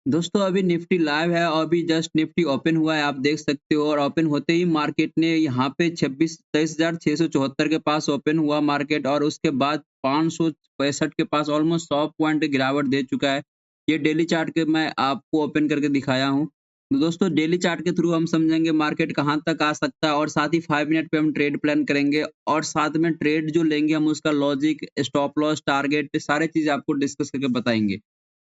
दोस्तों अभी Nifty live है और अभी जस्ट निफ्टी ओपन हुआ है, आप देख सकते हो। और ओपन होते ही मार्केट ने यहाँ पे 23,674 के पास ओपन हुआ मार्केट, और उसके बाद 565 के पास ऑलमोस्ट 100 पॉइंट की गिरावट दे चुका है। ये डेली चार्ट के मैं आपको ओपन करके दिखाया हूँ। तो दोस्तों डेली चार्ट के थ्रू हम समझेंगे मार्केट कहाँ तक आ सकता है, और साथ ही 5 मिनट पे हम ट्रेड प्लान करेंगे, और साथ में ट्रेड जो लेंगे हम उसका लॉजिक, स्टॉप लॉस, टारगेट सारे चीज़ आपको डिस्कस करके बताएँगे।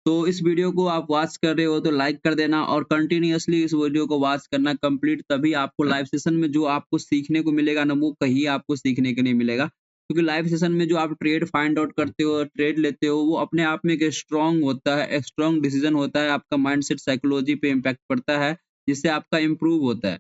तो इस वीडियो को आप वॉच कर रहे हो तो लाइक कर देना, और कंटिन्यूअसली इस वीडियो को वॉच करना कंप्लीट, तभी आपको लाइव सेशन में जो आपको सीखने को मिलेगा ना, वो कहीं आपको सीखने को नहीं मिलेगा। क्योंकि लाइव सेशन में जो आप ट्रेड फाइंड आउट करते हो, ट्रेड लेते हो, वो अपने आप में एक स्ट्रांग होता है, एक स्ट्रांग डिसीजन होता है, आपका माइंडसेट साइकोलॉजी पे इम्पैक्ट पड़ता है, जिससे आपका इम्प्रूव होता है।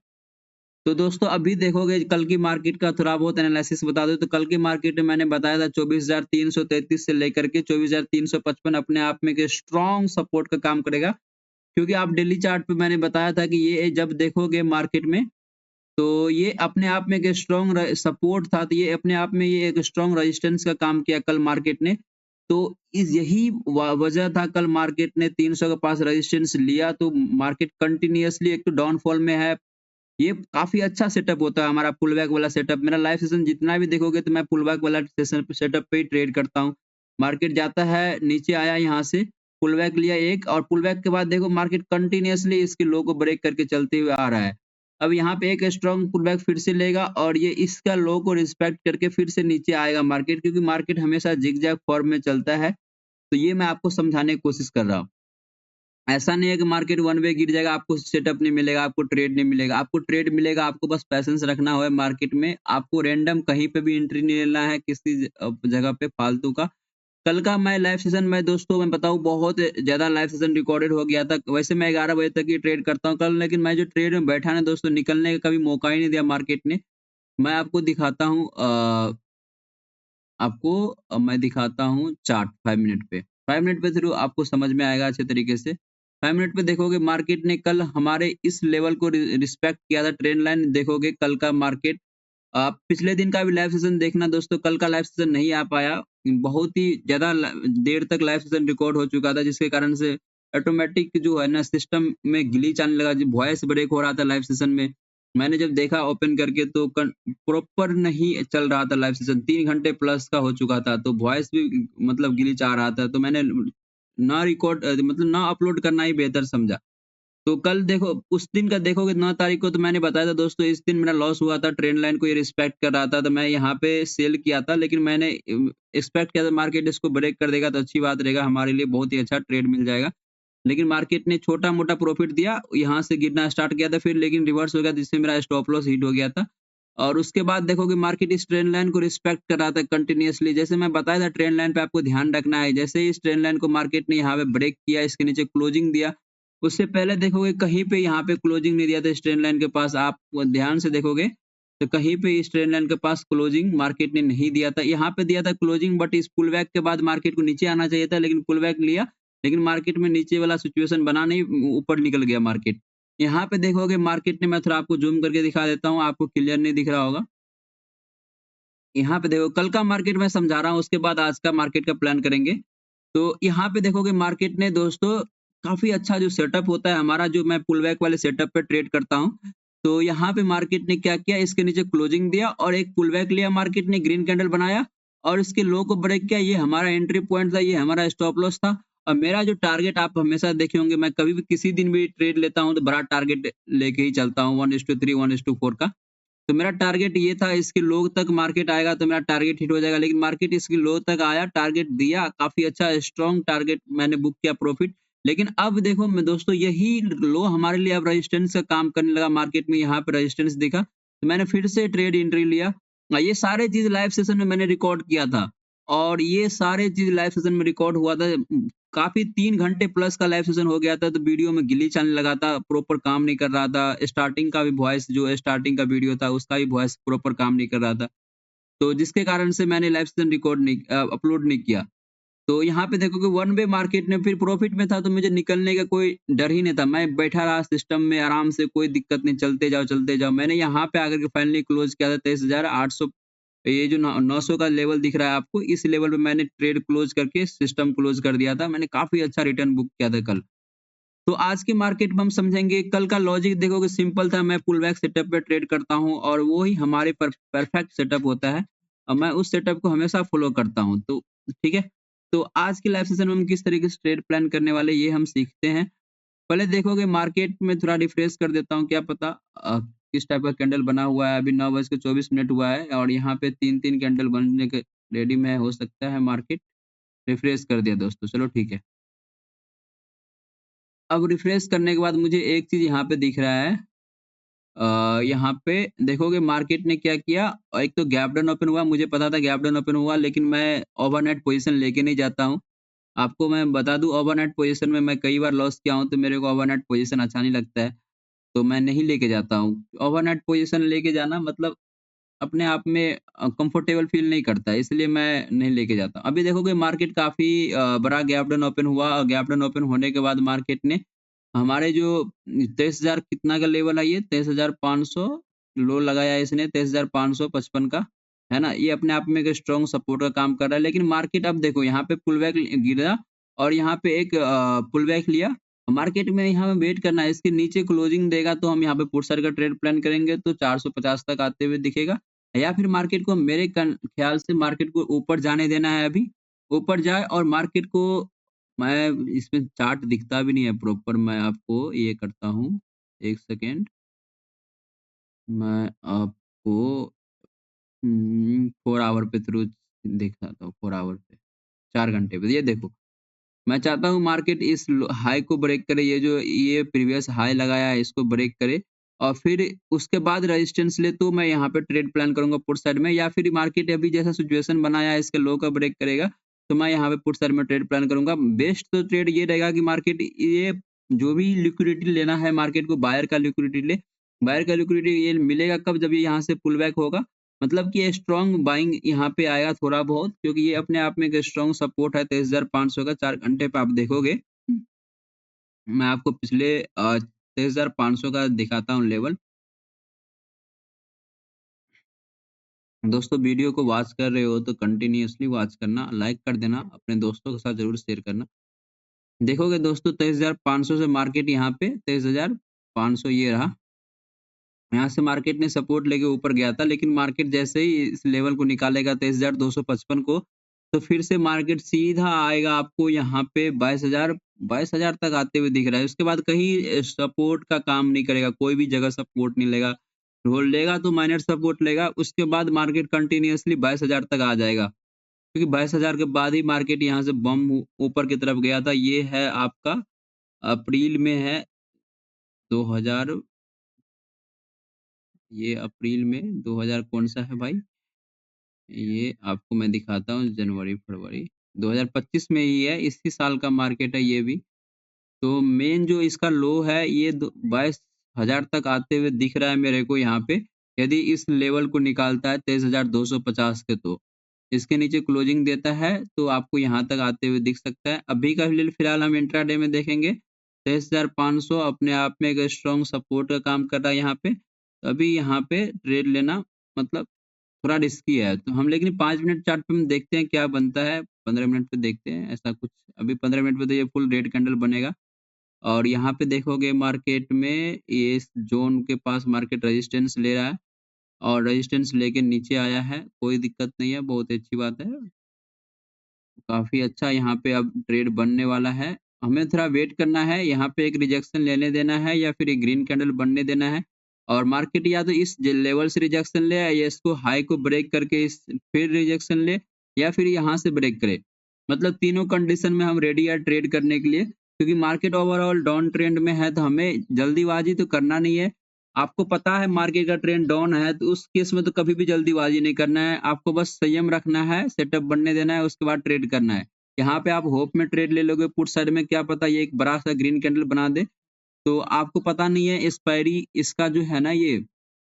तो दोस्तों अभी देखोगे कल की मार्केट का थोड़ा बहुत एनालिसिस बता दूं, तो कल की मार्केट में मैंने बताया था 24,333 से लेकर के 24,355 अपने आप में एक स्ट्रॉन्ग सपोर्ट का काम करेगा। क्योंकि आप डेली चार्ट पे मैंने बताया था कि ये जब देखोगे मार्केट में, तो ये अपने आप में एक स्ट्रॉन्ग सपोर्ट था, तो ये अपने आप में ये एक स्ट्रॉन्ग रेजिस्टेंस का काम किया कल मार्केट ने। तो इस यही वजह था, कल मार्केट ने 300 के पास रेजिस्टेंस लिया, तो मार्केट कंटिन्यूअसली एक तो डाउनफॉल में है। ये काफ़ी अच्छा सेटअप होता है हमारा पुल बैक वाला सेटअप। मेरा लाइव सेशन जितना भी देखोगे तो मैं पुल बैक वाला सेशन सेटअप पे ही ट्रेड करता हूँ। मार्केट जाता है, नीचे आया यहाँ से, पुल बैक लिया एक, और पुल बैक के बाद देखो मार्केट कंटीन्यूअसली इसके लो को ब्रेक करके चलते हुए आ रहा है। अब यहाँ पे एक स्ट्रॉन्ग पुल बैक फिर से लेगा, और ये इसका लो को रिस्पेक्ट करके फिर से नीचे आएगा मार्केट, क्योंकि मार्केट हमेशा ज़िगज़ैग फॉर्म में चलता है। तो ये मैं आपको समझाने की कोशिश कर रहा हूँ। ऐसा नहीं है कि मार्केट वन वे गिर जाएगा, आपको सेटअप नहीं मिलेगा, आपको ट्रेड नहीं मिलेगा। आपको ट्रेड मिलेगा, आपको बस पैशेंस रखना है मार्केट में। आपको रैंडम कहीं पे भी एंट्री नहीं लेना है किसी जगह पे फालतू का। कल का मैं लाइव सेशन में दोस्तों मैं बताऊँ, बहुत ज़्यादा लाइव सेशन रिकॉर्डेड हो गया था। वैसे मैं 11 बजे तक ही ट्रेड करता हूँ कल, लेकिन मैं जो ट्रेड में बैठा ना दोस्तों, निकलने का कभी मौका ही नहीं दिया मार्केट ने। मैं आपको दिखाता हूँ मैं दिखाता हूँ चार्ट 5 मिनट पे। 5 मिनट पे थ्रू आपको समझ में आएगा अच्छे तरीके से। 5 मिनट पे देखोगे मार्केट ने कल हमारे इस लेवल को रिस्पेक्ट किया था, ट्रेंड लाइन देखोगे कल का मार्केट। आप पिछले दिन का भी लाइव सेशन देखना दोस्तों, कल का लाइव सेशन नहीं आ पाया। बहुत ही ज़्यादा देर तक लाइव सेशन रिकॉर्ड हो चुका था, जिसके कारण से ऑटोमेटिक जो है ना सिस्टम में ग्लिच आने लगा, जो वॉइस ब्रेक हो रहा था लाइव सेशन में। मैंने जब देखा ओपन करके तो प्रॉपर नहीं चल रहा था लाइव सेशन, 3 घंटे प्लस का हो चुका था, तो वॉइस भी मतलब ग्लिच आ रहा था। तो मैंने ना रिकॉर्ड मतलब ना अपलोड करना ही बेहतर समझा। तो कल देखो, उस दिन का देखोगे 9 तारीख को, तो मैंने बताया था दोस्तों, इस दिन मेरा लॉस हुआ था, ट्रेंड लाइन को ये रिस्पेक्ट कर रहा था, तो मैं यहाँ पे सेल किया था। लेकिन मैंने एक्सपेक्ट किया था मार्केट इसको ब्रेक कर देगा तो अच्छी बात रहेगा, हमारे लिए बहुत ही अच्छा ट्रेड मिल जाएगा। लेकिन मार्केट ने छोटा-मोटा प्रॉफिट दिया, यहाँ से गिरना स्टार्ट किया था, फिर लेकिन रिवर्स हो गया, जिससे मेरा स्टॉप लॉस हिट हो गया था। और उसके बाद देखोगे मार्केट इस ट्रेंड लाइन को रिस्पेक्ट कर रहा था कंटीन्यूअसली। जैसे मैं बताया था ट्रेंड लाइन पे आपको ध्यान रखना है। जैसे ही इस ट्रेंड लाइन को मार्केट ने यहाँ पे ब्रेक किया, इसके नीचे क्लोजिंग दिया, उससे पहले देखोगे कहीं पे यहाँ पे क्लोजिंग नहीं दिया था इस ट्रेंड लाइन के पास। आप ध्यान से देखोगे तो कहीं पे इस ट्रेंड लाइन के पास क्लोजिंग मार्केट ने नहीं दिया था। यहाँ पे दिया था क्लोजिंग, बट इस पुल बैक के बाद मार्केट को नीचे आना चाहिए था, लेकिन पुल बैक लिया, लेकिन मार्केट में नीचे वाला सिचुएशन बना नहीं, ऊपर निकल गया मार्केट। यहाँ पे देखोगे मार्केट ने, मैं थोड़ा आपको ज़ूम करके दिखा देता हूँ, आपको क्लियर नहीं दिख रहा होगा। यहाँ पे देखो कल का मार्केट मैं समझा रहा हूँ, उसके बाद आज का मार्केट का प्लान करेंगे। तो यहाँ पे देखोगे मार्केट ने दोस्तों काफ़ी अच्छा जो सेटअप होता है हमारा, जो मैं पुल बैक वाले सेटअप पे ट्रेड करता हूँ। तो यहाँ पे मार्केट ने क्या किया, इसके नीचे क्लोजिंग दिया और एक पुल बैक लिया मार्केट ने, ग्रीन कैंडल बनाया और इसके लो को ब्रेक किया। ये हमारा एंट्री पॉइंट था, ये हमारा स्टॉप लॉस था। और मेरा जो टारगेट आप हमेशा देखे होंगे, मैं कभी भी किसी दिन भी ट्रेड लेता हूँ तो बड़ा टारगेट लेके ही चलता हूँ, 1:3 1:4 का। तो मेरा टारगेट ये था, इसके लो तक मार्केट आएगा तो मेरा टारगेट हिट हो जाएगा, लेकिन मार्केट इसकी लो तक आया, टारगेट दिया, काफ़ी अच्छा स्ट्रॉन्ग टारगेट मैंने बुक किया प्रॉफिट। लेकिन अब देखो मैं दोस्तों, यही लो हमारे लिए अब रेजिस्टेंस का काम करने लगा मार्केट में, यहाँ पे रेजिस्टेंस दिखा, तो मैंने फिर से ट्रेड एंट्री लिया। ये सारे चीज़ लाइव सेशन में मैंने रिकॉर्ड किया था, और ये सारे चीज़ लाइव सेशन में रिकॉर्ड हुआ था। काफ़ी 3 घंटे प्लस का लाइव सेशन हो गया था, तो वीडियो में ग्लिच आने लगा था, प्रॉपर काम नहीं कर रहा था। स्टार्टिंग का भी वॉइस, जो स्टार्टिंग का वीडियो था, उसका भी वॉइस प्रॉपर काम नहीं कर रहा था। तो जिसके कारण से मैंने लाइव सेशन अपलोड नहीं किया। तो यहाँ पे देखोगे वन वे मार्केट में फिर प्रॉफिट में था, तो मुझे निकलने का कोई डर ही नहीं था। मैं बैठा रहा सिस्टम में आराम से, कोई दिक्कत नहीं, चलते जाओ, चलते जाओ। मैंने यहाँ पे आकर के फाइनली क्लोज़ किया था 23,800। ये जो नौ 900 का लेवल दिख रहा है आपको, इस लेवल पे मैंने ट्रेड क्लोज़ करके सिस्टम क्लोज़ कर दिया था। मैंने काफ़ी अच्छा रिटर्न बुक किया था कल। तो आज के मार्केट में हम समझेंगे, कल का लॉजिक देखोगे सिंपल था, मैं पुल बैक सेटअप पे ट्रेड करता हूँ और वो ही हमारे परफेक्ट सेटअप होता है और मैं उस सेटअप को हमेशा फॉलो करता हूँ। तो ठीक है, तो आज के लाइव सेशन में हम किस तरीके से ट्रेड प्लान करने वाले ये हम सीखते हैं। पहले देखोगे मार्केट में थोड़ा रिफ्रेश कर देता हूँ, क्या पता किस टाइप का कैंडल बना हुआ है। अभी 9:24 हुआ है और यहाँ पे 3-3 कैंडल बनने के रेडी में हो सकता है मार्केट। रिफ्रेश कर दिया दोस्तों, चलो ठीक है। अब रिफ्रेश करने के बाद मुझे एक चीज़ यहाँ पे दिख रहा है। यहाँ पे देखोगे मार्केट ने क्या किया, एक तो गैप डाउन ओपन हुआ, मुझे पता था गैप डाउन ओपन हुआ, लेकिन मैं ओवरनाइट पोजीशन लेके नहीं जाता हूँ। आपको मैं बता दूँ, ओवरनाइट पोजीशन में मैं कई बार लॉस किया हूँ, तो मेरे को ओवरनाइट पोजीशन अच्छा नहीं लगता है, तो मैं नहीं लेके जाता हूँ। ओवरनाइट पोजीशन लेके जाना मतलब अपने आप में कंफर्टेबल फ़ील नहीं करता है, इसलिए मैं नहीं लेके जाता। अभी देखोगे मार्केट काफ़ी बड़ा गैप डाउन ओपन हुआ और गैप डाउन ओपन होने के बाद मार्केट ने हमारे जो 23,000 कितना का लेवल है, ये 23,500 लो लगाया है इसने, 23,555 का, है ना? ये अपने आप में एक स्ट्रॉन्ग सपोर्ट का काम कर रहा है। लेकिन मार्केट अब देखो यहाँ पे पुल बैक गिरा और यहाँ पे एक पुल बैक लिया। मार्केट में यहाँ हमें वेट करना है, इसके नीचे क्लोजिंग देगा तो हम यहाँ पे पुट साइड का ट्रेड प्लान करेंगे, तो 450 तक आते हुए दिखेगा। या फिर मार्केट को मेरे ख्याल से मार्केट को ऊपर जाने देना है अभी, ऊपर जाए और मार्केट को मैं इसमें चार्ट दिखता भी नहीं है प्रॉपर, मैं आपको ये करता हूँ, 1 सेकंड। मैं आपको 4 आवर पे थ्रू दिखाता हूँ, 4 आवर पे, 4 घंटे पे। ये देखो, मैं चाहता हूँ मार्केट इस हाई को ब्रेक करे, ये जो ये प्रीवियस हाई लगाया है इसको ब्रेक करे और फिर उसके बाद रेजिस्टेंस ले, तो मैं यहाँ पे ट्रेड प्लान करूंगा पुट साइड में। या फिर मार्केट अभी जैसा सिचुएशन बनाया है इसके लो का ब्रेक करेगा, तो मैं यहाँ पे पुट साइड में ट्रेड प्लान करूंगा। बेस्ट तो ट्रेड ये रहेगा कि मार्केट ये जो भी लिक्विडिटी लेना है मार्केट को, बायर का लिक्विडिटी ले। बायर का लिक्विडिटी ये मिलेगा कब, जब ये यहाँ से पुल बैक होगा, मतलब कि स्ट्रॉन्ग बाइंग यहाँ पे आएगा थोड़ा बहुत, क्योंकि ये अपने आप में एक स्ट्रॉन्ग सपोर्ट है 23,500 का। 4 घंटे पे आप देखोगे, मैं आपको पिछले 23,500 का दिखाता हूँ लेवल। दोस्तों वीडियो को वॉच कर रहे हो तो कंटिन्यूअसली वॉच करना, लाइक कर देना, अपने दोस्तों के साथ ज़रूर शेयर करना। देखोगे दोस्तों 23,500 से मार्केट यहाँ पे 23,500 ये रहा। यहाँ से मार्केट ने सपोर्ट लेके ऊपर गया था, लेकिन मार्केट जैसे ही इस लेवल को निकालेगा 23,255 को, तो फिर से मार्केट सीधा आएगा आपको यहाँ पे 22,000 तक आते हुए दिख रहा है। उसके बाद कहीं सपोर्ट का काम नहीं करेगा, कोई भी जगह सपोर्ट नहीं लेगा। होल्ड लेगा तो माइनर सपोर्ट लेगा, उसके बाद मार्केट कंटिन्यूअसली 22,000 तक आ जाएगा। क्योंकि 22,000 के बाद ही मार्केट यहाँ से बम ऊपर की तरफ गया था। ये है आपका अप्रैल में है 2000, ये अप्रैल में 2000 कौन-सा है भाई? ये आपको मैं दिखाता हूँ, जनवरी-फरवरी 2025 में ही है, इसी साल का मार्केट है ये भी। तो मेन जो इसका लो है ये 22,000 तक आते हुए दिख रहा है मेरे को यहाँ पे। यदि इस लेवल को निकालता है 23,250 के, तो इसके नीचे क्लोजिंग देता है तो आपको यहाँ तक आते हुए दिख सकता है। अभी का लिए फिलहाल हम इंट्राडे में देखेंगे, 23,500 अपने आप में एक स्ट्रॉन्ग सपोर्ट का काम कर रहा है यहाँ पे। तो अभी यहाँ पे ट्रेड लेना मतलब थोड़ा रिस्की है। तो हम लेकिन 5 मिनट चार्ट पे हम देखते हैं क्या बनता है, 15 मिनट पे देखते हैं ऐसा कुछ। अभी 15 मिनट पे तो ये फुल रेड कैंडल बनेगा और यहाँ पे देखोगे मार्केट में ये इस ज़ोन के पास मार्केट रेजिस्टेंस ले रहा है और रेजिस्टेंस लेके नीचे आया है, कोई दिक्कत नहीं है, बहुत अच्छी बात है। काफ़ी अच्छा यहाँ पे अब ट्रेड बनने वाला है। हमें थोड़ा वेट करना है, यहाँ पे एक रिजेक्शन लेने देना है या फिर एक ग्रीन कैंडल बनने देना है और मार्केट या तो इस लेवल से रिजेक्शन ले या इसको हाई को ब्रेक करके इस फिर रिजेक्शन ले या फिर यहाँ से ब्रेक करे। मतलब तीनों कंडीशन में हम रेडी है ट्रेड करने के लिए, क्योंकि मार्केट ओवरऑल डाउन ट्रेंड में है, तो हमें जल्दीबाजी तो करना नहीं है। आपको पता है मार्केट का ट्रेंड डाउन है, तो उस केस में तो कभी भी जल्दीबाजी नहीं करना है। आपको बस संयम रखना है, सेटअप बनने देना है, उसके बाद ट्रेड करना है। यहाँ पे आप होप में ट्रेड ले लोगे पुट साइड में, क्या पता ये एक बड़ा-सा ग्रीन कैंडल बना दे। तो आपको पता नहीं है एक्सपायरी इसका जो है ना, ये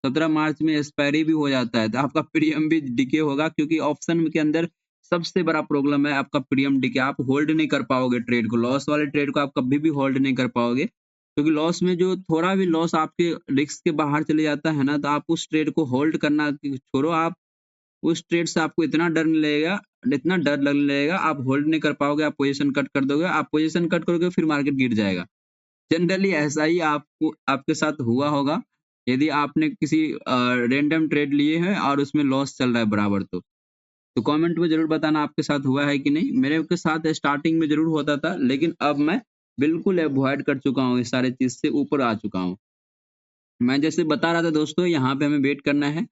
17 मार्च में एक्सपायरी भी हो जाता है, तो आपका प्रीमियम भी डिके होगा, क्योंकि ऑप्शन के अंदर सबसे बड़ा प्रॉब्लम है आपका प्रीमियम डिके। आप होल्ड नहीं कर पाओगे ट्रेड को, लॉस वाले ट्रेड को आप कभी भी होल्ड नहीं कर पाओगे। क्योंकि लॉस में जो थोड़ा भी लॉस आपके रिस्क के बाहर चले जाता है ना, तो आप उस ट्रेड को होल्ड करना छोड़ो, आप उस ट्रेड से आपको इतना डर लगने लगेगा, आप होल्ड नहीं कर पाओगे, आप पोजीशन कट कर दोगे। आप पोजीशन कट करोगे फिर मार्केट गिर जाएगा। जनरली ऐसा ही आपको आपके साथ हुआ होगा, यदि आपने किसी रैंडम ट्रेड लिए हैं और उसमें लॉस चल रहा है बराबर तो। तो कमेंट में ज़रूर बताना आपके साथ हुआ है कि नहीं? मेरे के साथ स्टार्टिंग में ज़रूर होता था, लेकिन अब मैं बिल्कुल अवॉइड कर चुका हूँ, इस सारे चीज़ से ऊपर आ चुका हूँ। मैं जैसे बता रहा था दोस्तों, यहाँ पे हमें वेट करना है,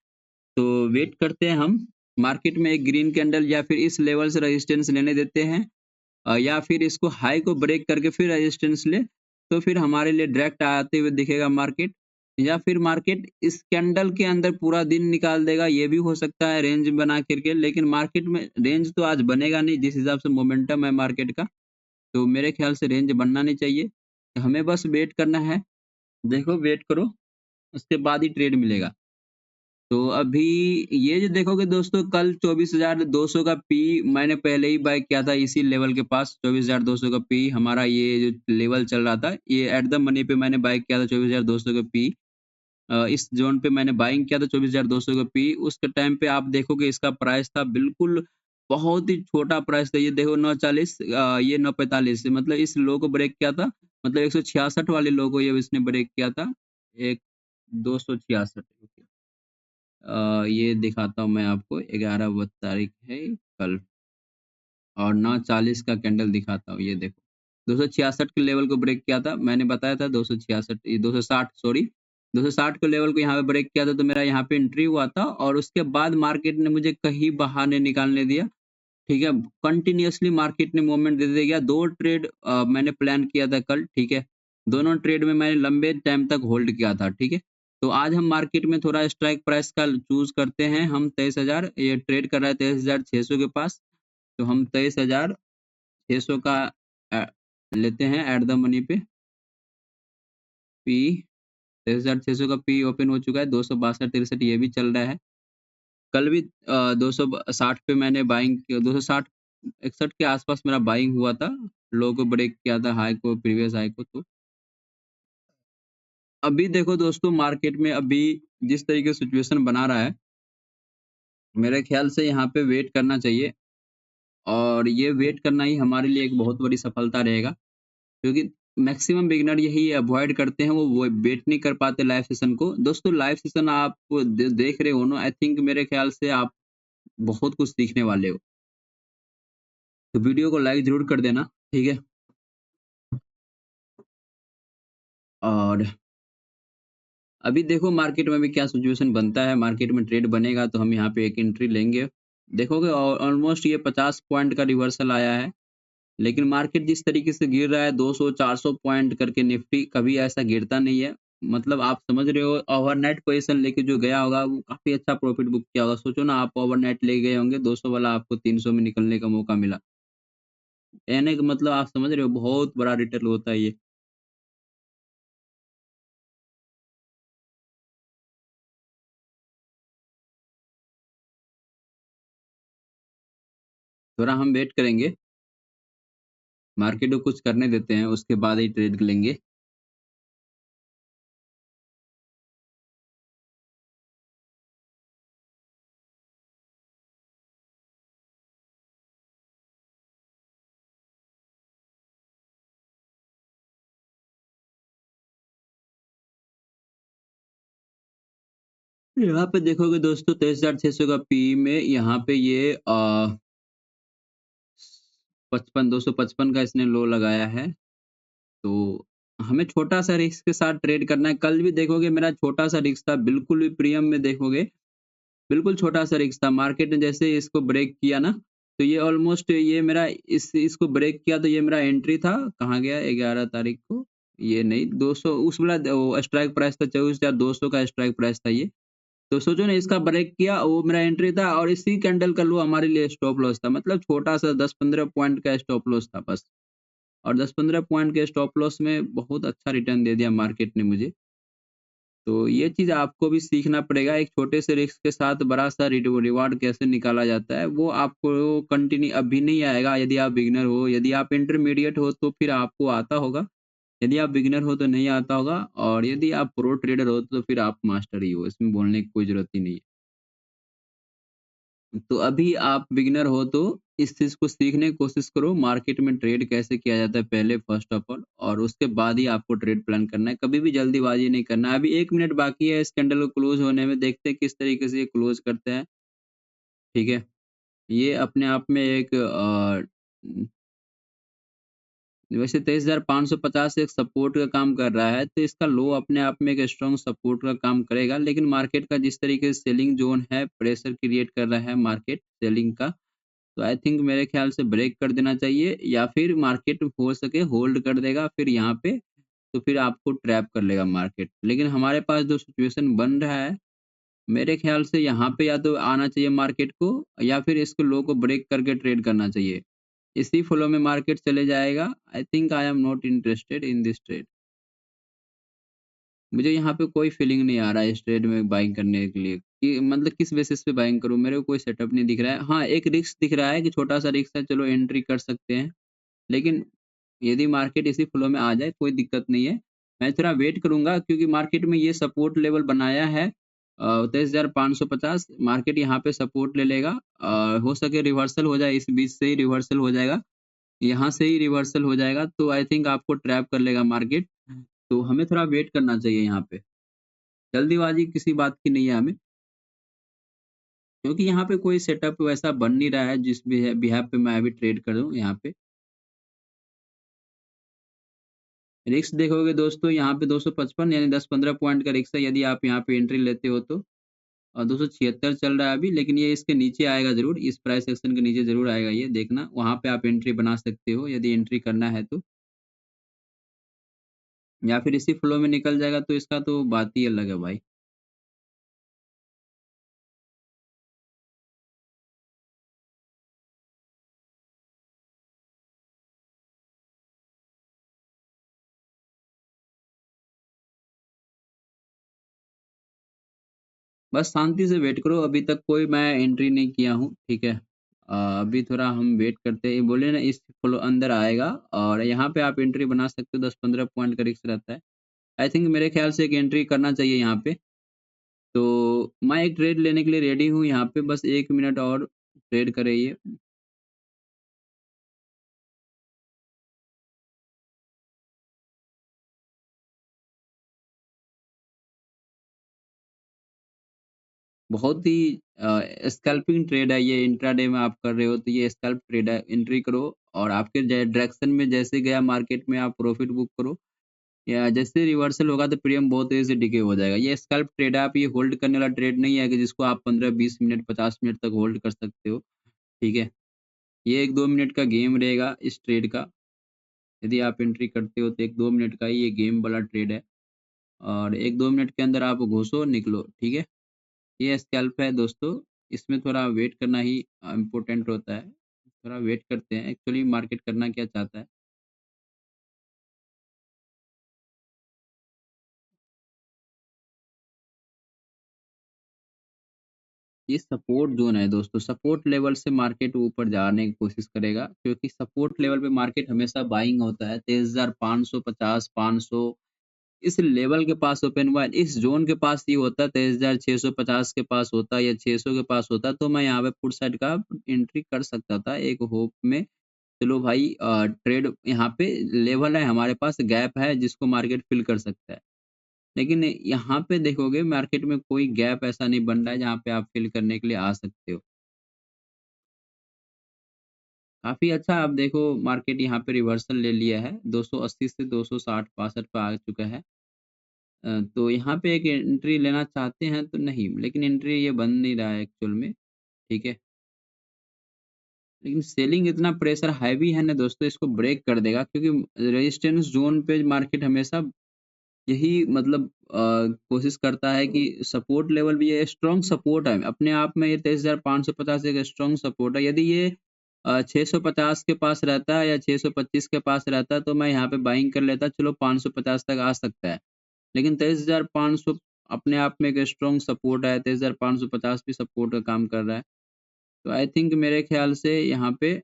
तो वेट करते हैं हम। मार्केट में एक ग्रीन कैंडल या फिर इस लेवल से रेजिस्टेंस लेने देते हैं, या फिर इसको हाई को ब्रेक करके फिर रेजिस्टेंस ले, तो फिर हमारे लिए डायरेक्ट आते हुए दिखेगा मार्केट, या फिर मार्केट इस कैंडल के अंदर पूरा दिन निकाल देगा, ये भी हो सकता है रेंज बना करके। लेकिन मार्केट में रेंज तो आज बनेगा नहीं, जिस हिसाब से मोमेंटम है मार्केट का, तो मेरे ख्याल से रेंज बनना नहीं चाहिए। हमें बस वेट करना है। देखो वेट करो, उसके बाद ही ट्रेड मिलेगा। तो अभी ये जो देखोगे दोस्तों, कल 24,200 का पी मैंने पहले ही बाय किया था इसी लेवल के पास। 24,200 का पी हमारा ये जो लेवल चल रहा था, ये एट द मनी पे मैंने बाय किया था 24,200 का पी। इस ज़ोन पे मैंने बाइंग किया था 24,200 का पी। उस टाइम पे आप देखोगे इसका प्राइस था बिल्कुल बहुत ही छोटा प्राइस था। ये देखो 940, ये 945, मतलब इस लो को ब्रेक किया था। मतलब 166 वाले लो को ये इसने ब्रेक किया था। एक 266, ये दिखाता हूँ मैं आपको, 11 तारीख है कल, और 9:40 का कैंडल दिखाता हूँ, ये देखो। 266 के लेवल को ब्रेक किया था, मैंने बताया था 266, ये 260 सॉरी, 260 के लेवल को यहाँ पे ब्रेक किया था, तो मेरा यहाँ पे एंट्री हुआ था और उसके बाद मार्केट ने मुझे कहीं बाहर नहीं निकालने दिया। ठीक है? कंटीन्यूअसली मार्केट ने मूवमेंट दे दिया। 2 ट्रेड मैंने प्लान किया था कल, ठीक है? दोनों ट्रेड में मैंने लंबे टाइम तक होल्ड किया था, ठीक है? तो आज हम मार्केट में थोड़ा स्ट्राइक प्राइस का चूज़ करते हैं हम। 23,000 ये ट्रेड कर रहा है 23,600 के पास, तो हम 23,600 का अ, लेते हैं एट द मनी पे। पी 23,600 का पी ओपन हो चुका है, 262-63 ये भी चल रहा है। कल भी 260 पे मैंने बाइंग किया, 260 61 के आसपास मेरा बाइंग हुआ था। लो को ब्रेक किया था, हाई को, प्रीवियस हाई को। तो अभी देखो दोस्तों, मार्केट में अभी जिस तरीके से सिचुएशन बना रहा है, मेरे ख्याल से यहाँ पे वेट करना चाहिए, और ये वेट करना ही हमारे लिए एक बहुत बड़ी सफलता रहेगा, क्योंकि मैक्सिमम बिगिनर यही अवॉइड करते हैं, वो वेट नहीं कर पाते लाइव सेशन को। दोस्तों लाइव सेशन आप देख रहे हो ना, आई थिंक मेरे ख्याल से आप बहुत कुछ सीखने वाले हो। तो वीडियो को लाइक ज़रूर कर देना, ठीक है? और अभी देखो मार्केट में भी क्या सिचुएशन बनता है, मार्केट में ट्रेड बनेगा तो हम यहाँ पे एक एंट्री लेंगे। देखोगे ऑलमोस्ट ये 50 पॉइंट का रिवर्सल आया है, लेकिन मार्केट जिस तरीके से गिर रहा है 200-400 पॉइंट करके, निफ्टी कभी ऐसा गिरता नहीं है। मतलब आप समझ रहे हो, ओवरनाइट पोजीशन लेके जो गया होगा वो काफ़ी अच्छा प्रॉफिट बुक किया होगा। सोचो ना, आप ओवरनाइट ले गए होंगे, 200 वाला आपको 300 में निकलने का मौका मिला। यानी कि मतलब आप समझ रहे हो, बहुत बड़ा रिटर्न होता है ये। थोड़ा हम वेट करेंगे, मार्केट को कुछ करने देते हैं, उसके बाद ही ट्रेड लेंगे। यहाँ पे देखोगे दोस्तों, 23,600 का पी में यहाँ पे ये 55 255 का इसने लो लगाया है। तो हमें छोटा-सा रिस्क के साथ ट्रेड करना है। कल भी देखोगे मेरा छोटा-सा रिस्क था, बिल्कुल भी प्रीमियम में देखोगे, बिल्कुल छोटा-सा रिस्क था। मार्केट ने जैसे इसको ब्रेक किया ना, तो ये ऑलमोस्ट ये मेरा इसको ब्रेक किया, तो ये मेरा एंट्री था, कहाँ गया 11 तारीख को, ये नहीं 200 उस वाला वो स्ट्राइक प्राइस था, 24,200 का स्ट्राइक प्राइस था ये। तो सोचो ना, इसका ब्रेक किया, वो मेरा एंट्री था, और इसी कैंडल का लो हमारे लिए स्टॉप लॉस था। मतलब छोटा-सा 10-15 पॉइंट का स्टॉप लॉस था बस। और 10-15 पॉइंट के स्टॉप लॉस में बहुत अच्छा रिटर्न दे दिया मार्केट ने मुझे। तो ये चीज़ आपको भी सीखना पड़ेगा, एक छोटे से रिस्क के साथ बड़ा-सा रिवार्ड कैसे निकाला जाता है, वो आपको कंटिन्यू अभी नहीं आएगा यदि आप बिगिनर हो। यदि आप इंटरमीडिएट हो तो फिर आपको आता होगा, यदि आप बिगिनर हो तो नहीं आता होगा, और यदि आप प्रो ट्रेडर हो तो फिर आप मास्टर ही हो, इसमें बोलने की कोई ज़रूरत ही नहीं है। तो अभी आप बिगिनर हो तो इस चीज़ को सीखने की कोशिश करो, मार्केट में ट्रेड कैसे किया जाता है पहले फर्स्ट ऑफ ऑल, और उसके बाद ही आपको ट्रेड प्लान करना है। कभी भी जल्दीबाज़ी नहीं करना है। अभी 1 मिनट बाकी है इस कैंडल को क्लोज़ होने में, देखते हैं किस तरीके से ये क्लोज़ करते हैं, ठीक है? ये अपने आप में एक वैसे 23,550 एक सपोर्ट का काम कर रहा है, तो इसका लो अपने आप में एक स्ट्रॉन्ग सपोर्ट का काम करेगा। लेकिन मार्केट का जिस तरीके से सेलिंग ज़ोन है, प्रेशर क्रिएट कर रहा है मार्केट सेलिंग का, तो आई थिंक मेरे ख़्याल से ब्रेक कर देना चाहिए, या फिर मार्केट हो सके होल्ड कर देगा फिर यहाँ पे, तो फिर आपको ट्रैप कर लेगा मार्केट। लेकिन हमारे पास जो सिचुएशन बन रहा है, मेरे ख़्याल से यहाँ पे या तो आना चाहिए मार्केट को, या फिर इसको लो को ब्रेक करके ट्रेड करना चाहिए। इसी फ्लो में मार्केट चले जाएगा। I think I am not interested in this trade. मुझे यहाँ पे कोई फीलिंग नहीं आ रहा है इस ट्रेड में बाइंग करने के लिए, कि मतलब किस बेसिस पे बाइंग करूँ, मेरे को कोई सेटअप नहीं दिख रहा है। हाँ, एक रिस्क दिख रहा है कि छोटा-सा रिस्क है, चलो एंट्री कर सकते हैं। लेकिन यदि मार्केट इसी फ्लो में आ जाए, कोई दिक्कत नहीं है। मैं थोड़ा वेट करूँगा, क्योंकि मार्केट में ये सपोर्ट लेवल बनाया है 23,550, मार्केट यहाँ पे सपोर्ट ले लेगा। हो सके रिवर्सल हो जाए, इस बीच से ही रिवर्सल हो जाएगा। यहाँ से ही रिवर्सल हो जाएगा, तो आई थिंक आपको ट्रैप कर लेगा मार्केट। तो हमें थोड़ा वेट करना चाहिए यहाँ पे। जल्दीबाज़ी किसी बात की नहीं है हमें, क्योंकि यहाँ पे कोई सेटअप वैसा बन नहीं रहा है जिस बिहेव पे मैं अभी ट्रेड करूँ यहाँ पे। रिस्क देखोगे दोस्तों, यहाँ पे 255 यानी 10-15 पॉइंट का रिस्क है, यदि आप यहाँ पे एंट्री लेते हो तो। 276 चल रहा है अभी, लेकिन ये इसके नीचे आएगा ज़रूर, इस प्राइस एक्शन के नीचे ज़रूर आएगा ये, देखना। वहाँ पे आप एंट्री बना सकते हो यदि एंट्री करना है तो। या फिर इसी फ्लो में निकल जाएगा तो इसका तो बात ही अलग है भाई। बस शांति से वेट करो, अभी तक कोई मैं एंट्री नहीं किया हूँ, ठीक है? अभी थोड़ा हम वेट करते हैं, बोले ना इस फ्लो अंदर आएगा, और यहाँ पे आप एंट्री बना सकते हो, 10-15 पॉइंट का रिस्क रहता है। आई थिंक मेरे ख्याल से एक एंट्री करना चाहिए यहाँ पे। तो मैं एक ट्रेड लेने के लिए रेडी हूँ यहाँ पे, बस 1 मिनट और ट्रेड करिए। बहुत ही स्कैल्पिंग ट्रेड है ये, इंट्राडे में आप कर रहे हो तो ये स्कैल्प ट्रेड है, एंट्री करो और आपके डायरेक्शन में जैसे गया मार्केट में आप प्रॉफिट बुक करो, या जैसे रिवर्सल होगा तो प्रीमियम बहुत तेजी से डिके हो जाएगा। ये स्कैल्प ट्रेड है, आप ये होल्ड करने वाला ट्रेड नहीं है कि जिसको आप 15-20 मिनट 50 मिनट तक होल्ड कर सकते हो, ठीक है? ये 1-2 मिनट का गेम रहेगा इस ट्रेड का। यदि आप एंट्री करते हो तो 1-2 मिनट का ही ये गेम वाला ट्रेड है, और 1-2 मिनट के अंदर आप घुसो निकलो, ठीक है? ये स्कैल्प है दोस्तों, इसमें थोड़ा वेट करना ही इम्पोर्टेंट होता है। थोड़ा वेट करते हैं, एक्चुअली मार्केट करना क्या चाहता है। ये सपोर्ट ज़ोन है दोस्तों, सपोर्ट लेवल से मार्केट ऊपर जाने की कोशिश करेगा, क्योंकि सपोर्ट लेवल पे मार्केट हमेशा बाइंग होता है। 23,550, 500 इस लेवल के पास ओपन हुआ है, इस ज़ोन के पास ये होता है, 23,650 के पास होता या 600 के पास होता, तो मैं यहाँ पे पुट साइड का एंट्री कर सकता था एक होप में। चलो भाई ट्रेड यहाँ पे लेवल है हमारे पास, गैप है जिसको मार्केट फिल कर सकता है। लेकिन यहाँ पे देखोगे मार्केट में कोई गैप ऐसा नहीं बन रहा है जहाँ पे आप फिल करने के लिए आ सकते हो। काफ़ी अच्छा, आप देखो मार्केट यहाँ पे रिवर्सल ले लिया है, 280 से 260-62 पे आ चुका है। तो यहाँ पे एक एंट्री लेना चाहते हैं तो नहीं, लेकिन एंट्री ये बन नहीं रहा है एक्चुअल में, ठीक है? लेकिन सेलिंग इतना प्रेशर हैवी है ना दोस्तों, इसको ब्रेक कर देगा, क्योंकि रेजिस्टेंस ज़ोन पे मार्केट हमेशा यही मतलब कोशिश करता है कि सपोर्ट लेवल भी ये स्ट्रॉन्ग सपोर्ट है। अपने आप में ये 23,550 एक स्ट्रॉन्ग सपोर्ट है। यदि ये 650 के पास रहता है या 625 के पास रहता है तो मैं यहाँ पे बाइंग कर लेता, चलो 550 तक आ सकता है। लेकिन 23,500 अपने आप में एक स्ट्रॉन्ग सपोर्ट है, 23,550 भी सपोर्ट का काम कर रहा है। तो आई थिंक मेरे ख्याल से यहाँ पे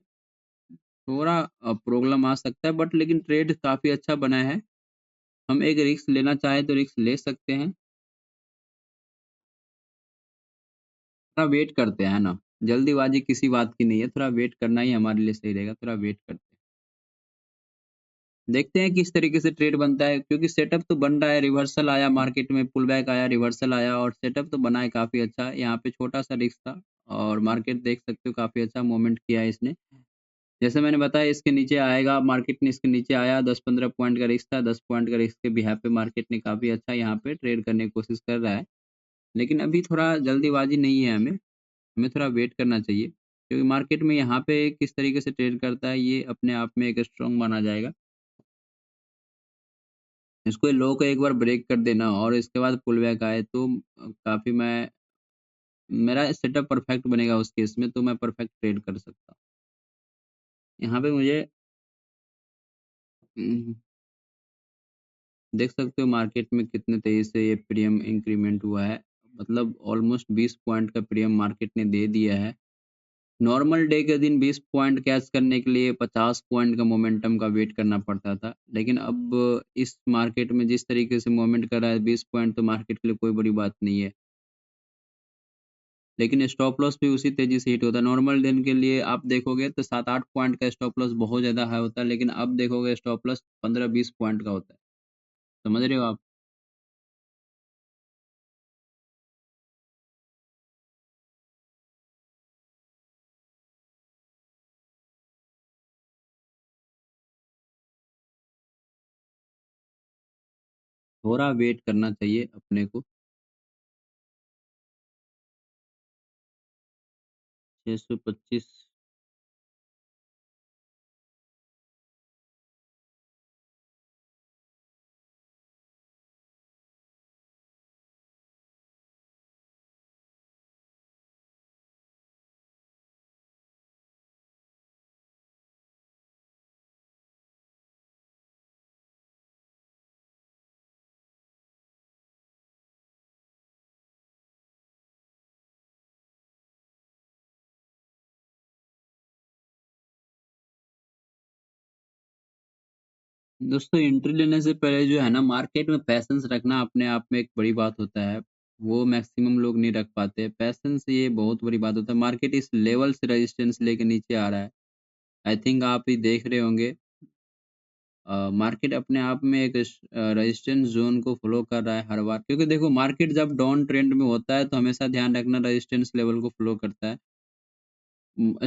थोड़ा प्रॉब्लम आ सकता है, बट लेकिन ट्रेड काफ़ी अच्छा बना है। हम एक रिस्क लेना चाहें तो रिस्क ले सकते हैं। थोड़ा वेट करते हैं ना। जल्दीबाजी किसी बात की नहीं है, थोड़ा वेट करना ही हमारे लिए सही रहेगा, थोड़ा वेट करते हैं। देखते हैं किस तरीके से ट्रेड बनता है, क्योंकि सेटअप तो बन रहा है, रिवर्सल आया मार्केट में, पुल बैक आया, रिवर्सल आया और सेटअप तो बना है काफ़ी अच्छा। यहाँ पे छोटा-सा रिस्क था और मार्केट देख सकते हो काफ़ी अच्छा मूवमेंट किया है इसने। जैसे मैंने बताया इसके नीचे आएगा, मार्केट ने इसके नीचे आया, 10-15 पॉइंट का रिस्क था, 10 पॉइंट का रिस्क के बिहाफ़ पे मार्केट ने काफ़ी अच्छा यहाँ पे ट्रेड करने की कोशिश कर रहा है। लेकिन अभी थोड़ा जल्दीबाज़ी नहीं है हमें, हमें थोड़ा वेट करना चाहिए, क्योंकि मार्केट में यहाँ पे किस तरीके से ट्रेड करता है, ये अपने आप में एक स्ट्रॉन्ग माना जाएगा। इसको लो को एक बार ब्रेक कर देना और इसके बाद पुल बैक आए तो काफ़ी मैं मेरा सेटअप परफेक्ट बनेगा उस केस में, तो मैं परफेक्ट ट्रेड कर सकता हूँ। यहाँ पे मुझे उम, देख सकते हो मार्केट में कितने तेज़ी से ये प्रीमियम इंक्रीमेंट हुआ है। मतलब ऑलमोस्ट 20 पॉइंट का प्रीमियम मार्केट ने दे दिया है। नॉर्मल डे के दिन 20 पॉइंट कैच करने के लिए 50 पॉइंट का मोमेंटम का वेट करना पड़ता था। लेकिन अब इस मार्केट में जिस तरीके से मूवमेंट कर रहा है 20 पॉइंट तो मार्केट के लिए कोई बड़ी बात नहीं है। लेकिन स्टॉप लॉस भी उसी तेज़ी से हिट होता है। नॉर्मल दिन के लिए आप देखोगे तो 7-8 पॉइंट का स्टॉप लॉस बहुत ज़्यादा हाई होता है, लेकिन अब देखोगे स्टॉप लॉस 15-20 पॉइंट का होता है। समझ रहे हो आप? थोड़ा वेट करना चाहिए अपने को। 625 दोस्तों एंट्री लेने से पहले जो है ना मार्केट में पैशेंस रखना अपने आप में एक बड़ी बात होता है। वो मैक्सिमम लोग नहीं रख पाते। पैशेंस ये बहुत बड़ी बात होता है। मार्केट इस लेवल से रेजिस्टेंस लेके नीचे आ रहा है। आई थिंक आप ये देख रहे होंगे। मार्केट अपने आप में एक रेजिस्टेंस ज़ोन को फ़ॉलो कर रहा है हर बार, क्योंकि देखो मार्केट जब डाउन ट्रेंड में होता है तो हमेशा ध्यान रखना रेजिस्टेंस लेवल को फ़ॉलो करता है।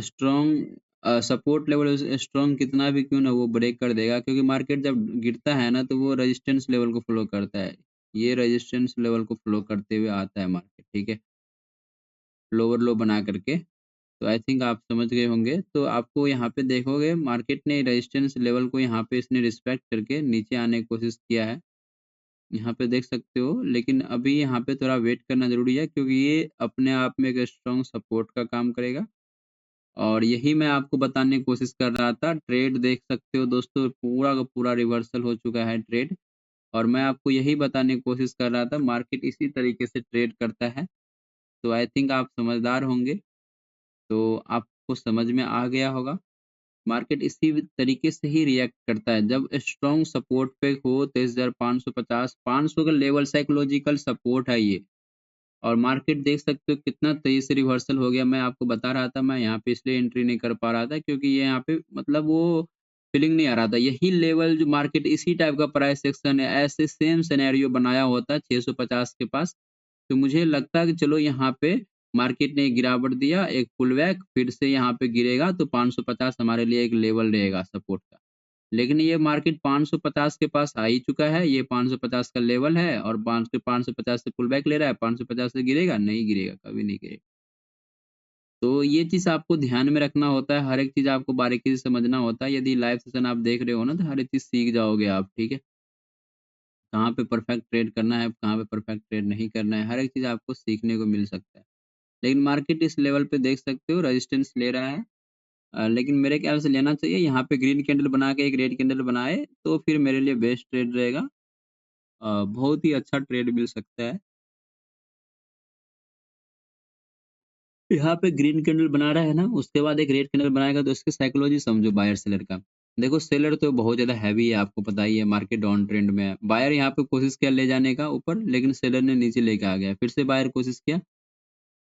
स्ट्रॉन्ग सपोर्ट लेवल स्ट्रॉन्ग कितना भी क्यों ना वो ब्रेक कर देगा, क्योंकि मार्केट जब गिरता है ना तो वो रेजिस्टेंस लेवल को फ़ॉलो करता है। ये रेजिस्टेंस लेवल को फ़ॉलो करते हुए आता है मार्केट, ठीक है? लोअर लो बना करके। तो आई थिंक आप समझ गए होंगे। तो आपको यहाँ पे देखोगे मार्केट ने रेजिस्टेंस लेवल को यहाँ पे इसने रिस्पेक्ट करके नीचे आने की कोशिश किया है। यहाँ पे देख सकते हो, लेकिन अभी यहाँ पे थोड़ा वेट करना ज़रूरी है, क्योंकि ये अपने आप में एक स्ट्रॉन्ग सपोर्ट का काम करेगा। और यही मैं आपको बताने की कोशिश कर रहा था। ट्रेड देख सकते हो दोस्तों, पूरा का पूरा रिवर्सल हो चुका है ट्रेड, और मैं आपको यही बताने की कोशिश कर रहा था मार्केट इसी तरीके से ट्रेड करता है। तो आई थिंक आप समझदार होंगे, तो आपको समझ में आ गया होगा। मार्केट इसी तरीके से ही रिएक्ट करता है। जब स्ट्रॉन्ग सपोर्ट पे हो 23,550, 500 का लेवल साइकोलॉजिकल सपोर्ट है ये। और मार्केट देख सकते हो कितना तेज़ी से रिवर्सल हो गया। मैं आपको बता रहा था, मैं यहाँ पे इसलिए एंट्री नहीं कर पा रहा था क्योंकि ये यहाँ पे मतलब वो फीलिंग नहीं आ रहा था। यही लेवल जो मार्केट इसी टाइप का प्राइस एक्शन है, ऐसे सेम सिनेरियो बनाया होता 650 के पास, तो मुझे लगता है कि चलो यहाँ पे मार्केट ने गिरावट दिया, एक पुलबैक फिर से यहाँ पे गिरेगा तो 550 हमारे लिए एक लेवल रहेगा सपोर्ट का। लेकिन ये मार्केट 550 के पास आ ही चुका है, ये 550 का लेवल है और 550 से पुल बैक ले रहा है, 550 से गिरेगा? नहीं गिरेगा, कभी नहीं गिरेगा। तो ये चीज़ आपको ध्यान में रखना होता है, हर एक चीज़ आपको बारीकी से समझना होता है। यदि लाइव सेशन आप देख रहे हो ना, तो हर एक चीज़ सीख जाओगे आप, ठीक है? कहाँ पे परफेक्ट ट्रेड करना है, कहाँ पे परफेक्ट ट्रेड नहीं करना है, हर एक चीज़ आपको सीखने को मिल सकता है। लेकिन मार्केट इस लेवल पे देख सकते हो रेजिस्टेंस ले रहा है। लेकिन मेरे ख्याल से लेना चाहिए, यहाँ पे ग्रीन कैंडल बना के एक रेड कैंडल बनाए, तो फिर मेरे लिए बेस्ट ट्रेड रहेगा। बहुत ही अच्छा ट्रेड मिल सकता है। यहाँ पे ग्रीन कैंडल बना रहा है ना, उसके बाद एक रेड कैंडल बनाएगा तो इसकी साइकोलॉजी समझो बायर सेलर का। देखो सेलर तो बहुत ज़्यादा हैवी है, आपको पता ही है मार्केट डाउन ट्रेंड में है। बायर यहाँ पे कोशिश किया ले जाने का ऊपर, लेकिन सेलर ने नीचे लेके आ गया। फिर से बायर कोशिश किया,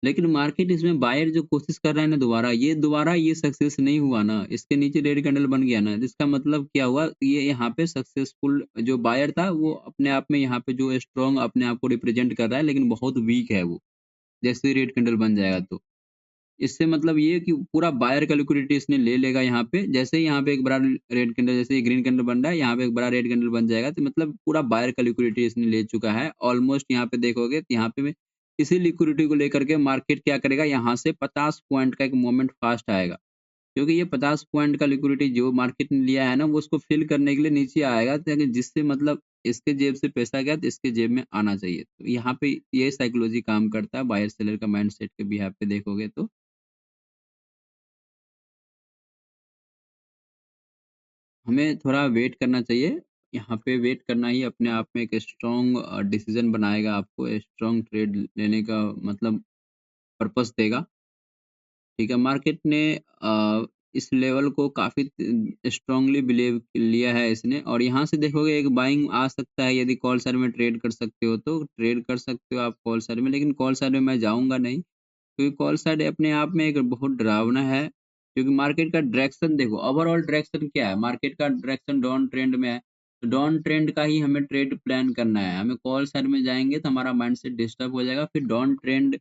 लेकिन मार्केट इसमें बायर जो कोशिश कर रहा है ना दोबारा ये सक्सेस नहीं हुआ ना, इसके नीचे रेड कैंडल बन गया ना, इसका मतलब क्या हुआ, ये यहाँ पे सक्सेसफुल जो बायर था वो अपने आप में यहाँ पे जो स्ट्रॉन्ग अपने आप को रिप्रेजेंट कर रहा है, लेकिन बहुत वीक है वो, जैसे ही रेड कैंडल बन जाएगा तो। इससे मतलब ये है कि पूरा बायर का लिक्विडिटी इसने ले लेगा यहाँ पे, जैसे ही यहाँ पे एक बड़ा रेड कैंडल, जैसे ही ग्रीन कैंडल बन रहा है, यहाँ पे एक बड़ा रेड कैंडल बन जाएगा, तो मतलब पूरा बायर का लिक्विडिटी इसने ले चुका है। ऑलमोस्ट यहाँ पे देखोगे तो यहाँ पे मैं इसी लिक्विडिटी को लेकर के मार्केट क्या करेगा, यहाँ से 50 पॉइंट का एक मोमेंट फास्ट आएगा। क्योंकि ये 50 पॉइंट का लिक्विडिटी जो मार्केट ने लिया है ना, वो उसको फिल करने के लिए नीचे आएगा, ताकि जिससे मतलब इसके जेब से पैसा गया तो इसके जेब में आना चाहिए। तो यहाँ पे ये साइकोलॉजी काम करता है बायर सेलर का माइंडसेट के बिहाफ पे देखोगे तो। हमें थोड़ा वेट करना चाहिए। यहाँ पे वेट करना ही अपने आप में एक स्ट्रॉन्ग डिसीज़न बनाएगा आपको, स्ट्रॉन्ग ट्रेड लेने का मतलब पर्पस देगा। ठीक है, मार्केट ने इस लेवल को काफ़ी स्ट्रॉन्गली बिलीव लिया है इसने, और यहाँ से देखोगे एक बाइंग आ सकता है, यदि कॉल साइड में ट्रेड कर सकते हो तो ट्रेड कर सकते हो आप कॉल साइड में, लेकिन कॉल साइड में मैं जाऊँगा नहीं। क्योंकि कॉल साइड अपने आप में एक बहुत डरावना है, क्योंकि मार्केट का डायरेक्शन देखो, ओवरऑल डायरेक्शन क्या है, मार्केट का डायरेक्शन डाउन ट्रेंड में है, तो डाउन ट्रेंड का ही हमें ट्रेड प्लान करना है। हमें कॉल साइड में जाएँगे तो हमारा माइंडसेट डिस्टर्ब हो जाएगा, फिर डाउन ट्रेंड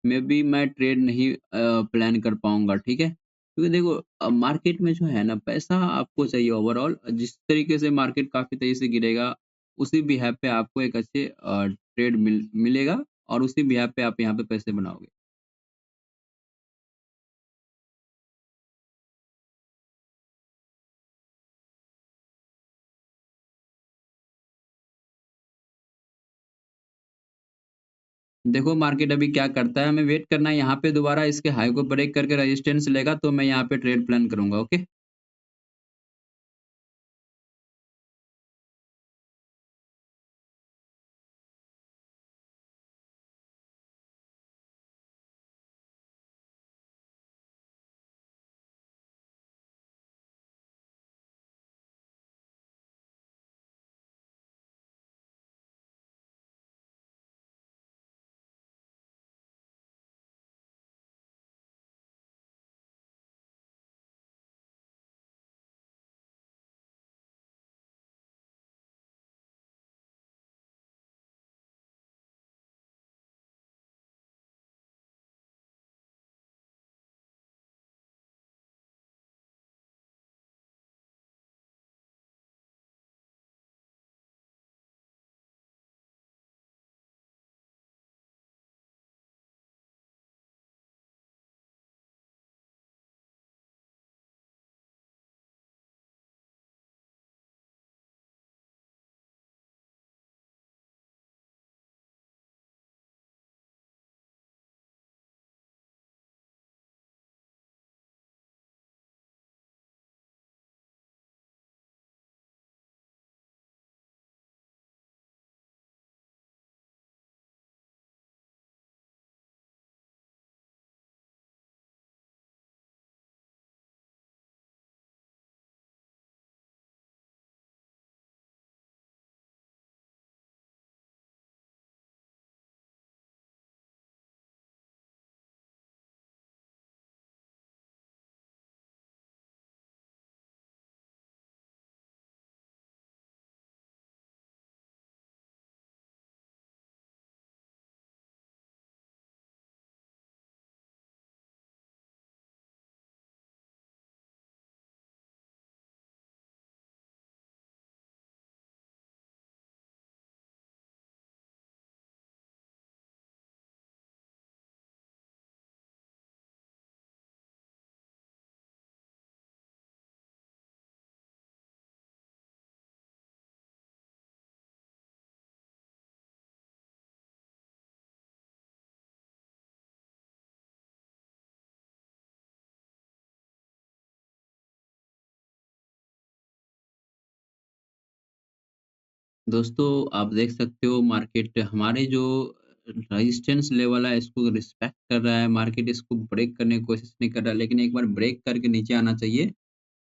में भी मैं ट्रेड नहीं प्लान कर पाऊँगा, ठीक है? क्योंकि देखो मार्केट में जो है ना, पैसा आपको चाहिए ओवरऑल, जिस तरीके से मार्केट काफ़ी तेज़ी से गिरेगा, उसी बिहेव पे आपको एक अच्छे ट्रेड मिलेगा, और उसी बिहेव पे आप यहाँ पे पैसे बनाओगे। देखो मार्केट अभी क्या करता है, हमें वेट करना है, यहाँ पे दोबारा इसके हाई को ब्रेक करके रेजिस्टेंस लेगा तो मैं यहाँ पे ट्रेड प्लान करूँगा, ओके? दोस्तों आप देख सकते हो मार्केट हमारे जो रेजिस्टेंस लेवल है इसको रिस्पेक्ट कर रहा है, मार्केट इसको ब्रेक करने की कोशिश नहीं कर रहा है, लेकिन एक बार ब्रेक करके नीचे आना चाहिए,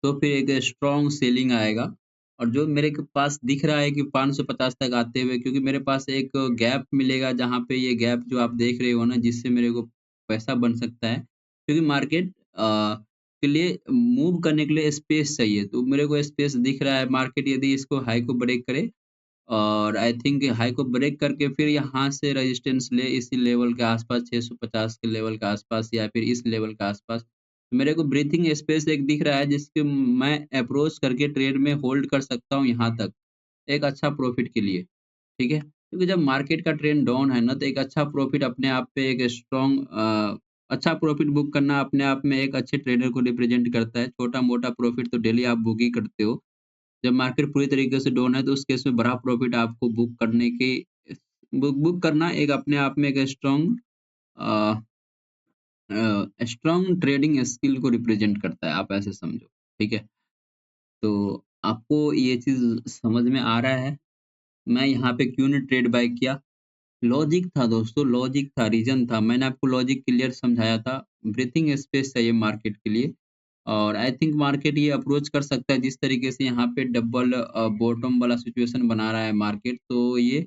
तो फिर एक स्ट्रॉन्ग सेलिंग आएगा, और जो मेरे के पास दिख रहा है कि 550 तक आते हुए, क्योंकि मेरे पास एक गैप मिलेगा जहाँ पे ये गैप जो आप देख रहे हो ना, जिससे मेरे को पैसा बन सकता है। क्योंकि मार्केट के लिए मूव करने के लिए स्पेस चाहिए, तो मेरे को स्पेस दिख रहा है। मार्केट यदि इसको हाई को ब्रेक करे और आई थिंक हाई को ब्रेक करके फिर यहाँ से रेजिस्टेंस ले इसी लेवल के आसपास, 650 के लेवल के आसपास या फिर इस लेवल के आसपास। मेरे को ब्रीथिंग स्पेस एक दिख रहा है जिसके मैं अप्रोच करके ट्रेड में होल्ड कर सकता हूँ यहाँ तक, एक अच्छा प्रॉफिट के लिए, ठीक है? क्योंकि जब मार्केट का ट्रेंड डाउन है ना, तो एक अच्छा प्रॉफिट अपने आप पे एक स्ट्रॉन्ग अच्छा प्रॉफिट बुक करना अपने आप में एक अच्छे ट्रेडर को रिप्रेजेंट करता है। छोटा-मोटा प्रॉफिट तो डेली आप बुक ही करते हो। जब मार्केट पूरी तरीके से डाउन है तो उस केस में बड़ा प्रॉफिट आपको बुक करने की बुक बुक करना एक अपने आप में एक स्ट्रॉन्ग स्ट्रॉन्ग ट्रेडिंग स्किल को रिप्रेजेंट करता है, आप ऐसे समझो, ठीक है? तो आपको ये चीज़ समझ में आ रहा है, मैं यहाँ पे क्यों नहीं ट्रेड बाय किया? लॉजिक था दोस्तों, लॉजिक था, रीज़न था। मैंने आपको लॉजिक क्लियर समझाया था। ब्रीथिंग स्पेस चाहिए मार्केट के लिए और आई थिंक मार्केट ये अप्रोच कर सकता है जिस तरीके से यहाँ पे डबल बॉटम वाला सिचुएशन बना रहा है मार्केट, तो ये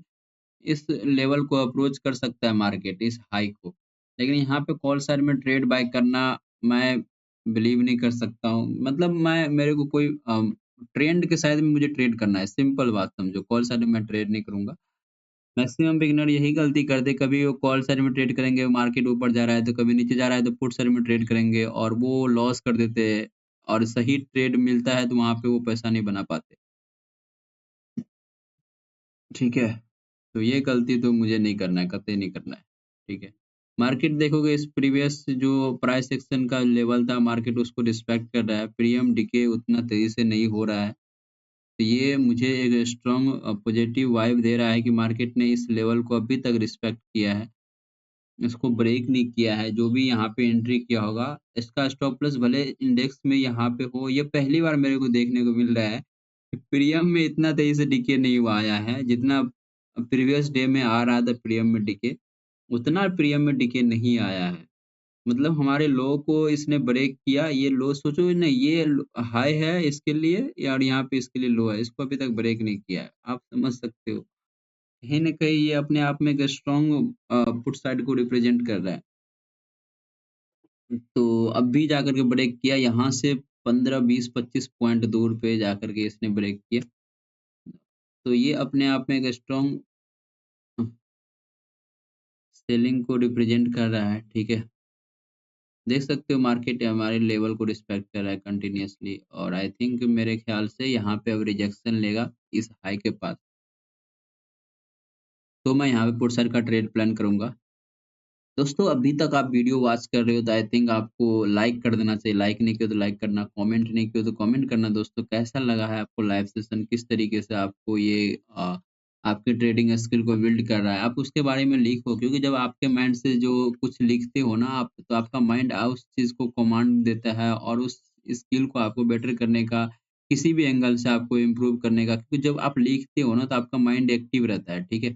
इस लेवल को अप्रोच कर सकता है मार्केट, इस हाई को। लेकिन यहाँ पे कॉल साइड में ट्रेड बाय करना मैं बिलीव नहीं कर सकता हूँ। मतलब मैं मेरे को कोई ट्रेंड के साइड में मुझे ट्रेड करना है, सिंपल बात समझो। कॉल साइड में मैं ट्रेड नहीं करूँगा। मैक्सिमम बिगिनर यही गलती करते, कभी वो कॉल साइड में ट्रेड करेंगे, मार्केट ऊपर जा रहा है तो कभी नीचे जा रहा है तो पुट साइड में ट्रेड करेंगे और वो लॉस कर देते हैं और सही ट्रेड मिलता है तो वहाँ पे वो पैसा नहीं बना पाते। ठीक है? तो ये गलती तो मुझे नहीं करना है, कतई नहीं करना है। ठीक है? मार्केट देखोगे इस प्रीवियस जो प्राइस एक्शन का लेवल था, मार्केट उसको रिस्पेक्ट कर रहा है। प्रीमियम डिके उतना तेज़ी से नहीं हो रहा है। तो ये मुझे एक स्ट्रॉन्ग पॉजिटिव वाइब दे रहा है कि मार्केट ने इस लेवल को अभी तक रिस्पेक्ट किया है। इसको ब्रेक नहीं किया है, जो भी यहाँ पे एंट्री किया होगा, इसका स्टॉप लॉस भले इंडेक्स में यहाँ पे हो, ये पहली बार मेरे को देखने को मिल रहा है कि प्रीमियम में इतना तेज़ी से डिके नहीं हुआ आया है, जितना प्रीवियस डे में आ रहा था प्रीमियम में डिके, उतना प्रीमियम में डिके नहीं आया है। मतलब हमारे लो को इसने ब्रेक किया, ये लो सोचो ना, ये हाई है इसके लिए और यहाँ पे इसके लिए लो है, इसको अभी तक ब्रेक नहीं किया है। आप समझ सकते हो। कहीं न कहीं ये अपने आप में एक स्ट्रॉन्ग पुट साइड को रिप्रेजेंट कर रहा है। तो अभी जाकर के ब्रेक किया, यहाँ से 15, 20, 25 पॉइंट दूर पे जाकर के इसने ब्रेक किया। तो ये अपने आप में एक स्ट्रॉन्ग सेलिंग को रिप्रेजेंट कर रहा है, ठीक है? देख सकते हो मार्केट हमारे लेवल को रिस्पेक्ट कर रहा है कंटीन्यूअसली और आई थिंक मेरे ख्याल से यहाँ पे अब रिजेक्शन लेगा इस हाई के पास। तो मैं यहाँ पे पुट साइड का ट्रेड प्लान करूँगा। दोस्तों अभी तक आप वीडियो वॉच कर रहे हो तो आई थिंक आपको लाइक कर देना चाहिए। लाइक नहीं किया तो लाइक करना, कमेंट नहीं किया तो कमेंट करना दोस्तों। कैसा लगा है आपको लाइव सेशन? किस तरीके से आपको ये आपके ट्रेडिंग स्किल को बिल्ड कर रहा है? आप उसके बारे में लिखो क्योंकि जब आपके माइंड से जो कुछ लिखते हो ना आप, तो आपका माइंड उस चीज़ को कमांड देता है और उस स्किल को आपको बेटर करने का, किसी भी एंगल से आपको इम्प्रूव करने का, क्योंकि जब आप लिखते हो ना तो आपका माइंड एक्टिव रहता है, ठीक है?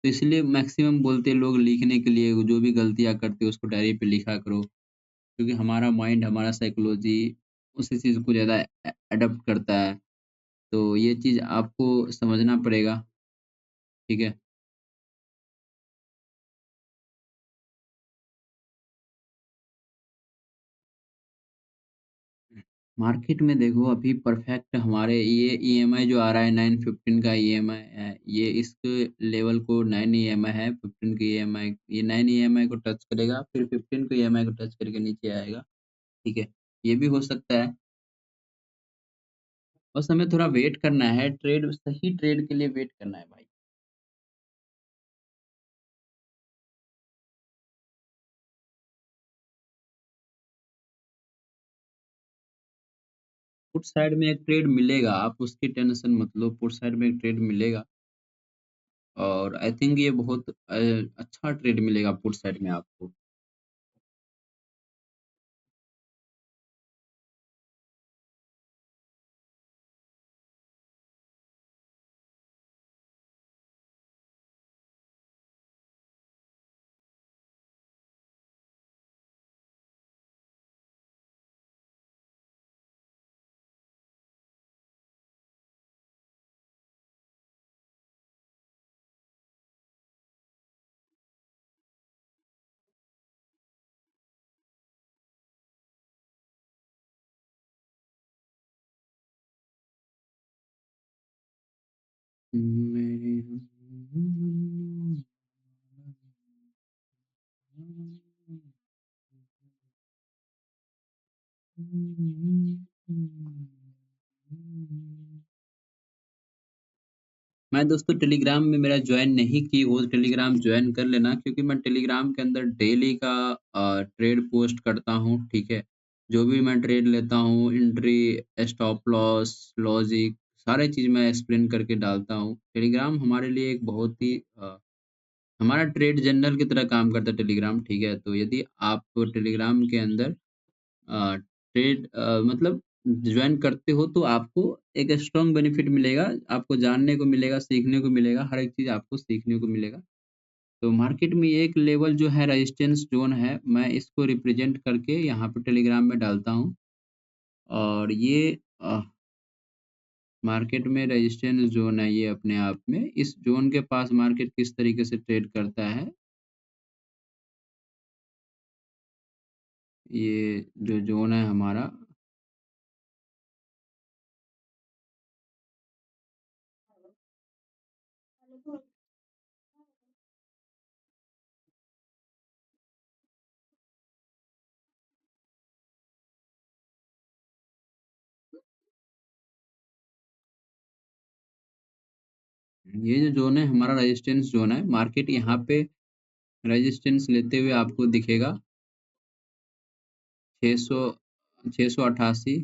तो इसलिए मैक्सिमम बोलते हैं लोग लिखने के लिए, जो भी गलतियाँ करते हो उसको डायरी पे लिखा करो। क्योंकि हमारा माइंड, हमारा साइकोलॉजी उसी चीज़ को ज़्यादा एडॉप्ट करता है। तो ये चीज़ आपको समझना पड़ेगा, ठीक है? मार्केट में देखो अभी परफेक्ट हमारे ये ईएमआई जो आ रहा है 915 का ईएमआई है, ये इस लेवल को 9 ईएमआई है, 15 की ईएमआई, ये 9 ईएमआई को टच करेगा, फिर 15 को ईएमआई को टच करके नीचे आएगा, ठीक है? ये भी हो सकता है। बस हमें थोड़ा वेट करना है, ट्रेड सही ट्रेड के लिए वेट करना है भाई। पुट साइड में एक ट्रेड मिलेगा, आप उसकी टेंशन मत लो, पुट साइड में एक ट्रेड मिलेगा और आई थिंक ये बहुत अच्छा ट्रेड मिलेगा पुट साइड में आपको। मैं दोस्तों टेलीग्राम में मेरा ज्वाइन नहीं की हो, टेलीग्राम ज्वाइन कर लेना, क्योंकि मैं टेलीग्राम के अंदर डेली का ट्रेड पोस्ट करता हूँ, ठीक है? जो भी मैं ट्रेड लेता हूँ, एंट्री, स्टॉप लॉस, लॉजिक, सारे चीज़ मैं एक्सप्लेन करके डालता हूँ। टेलीग्राम हमारे लिए एक बहुत ही हमारा ट्रेड जर्नल की तरह काम करता है टेलीग्राम, ठीक है? तो यदि आप टेलीग्राम के अंदर ट्रेड मतलब जॉइन करते हो तो आपको एक स्ट्रॉन्ग बेनिफिट मिलेगा, आपको जानने को मिलेगा, सीखने को मिलेगा, हर एक चीज़ आपको सीखने को मिलेगा। तो मार्केट में ये एक लेवल जो है रेजिस्टेंस ज़ोन है, मैं इसको रिप्रेजेंट करके यहाँ पे टेलीग्राम में डालता हूँ और ये मार्केट में रेजिस्टेंस ज़ोन है ये अपने आप में। इस ज़ोन के पास मार्केट किस तरीके से ट्रेड करता है, ये जो ज़ोन है हमारा, ये जो ज़ोन है हमारा रेजिस्टेंस ज़ोन है। मार्केट यहाँ पे रेजिस्टेंस लेते हुए आपको दिखेगा 600 688,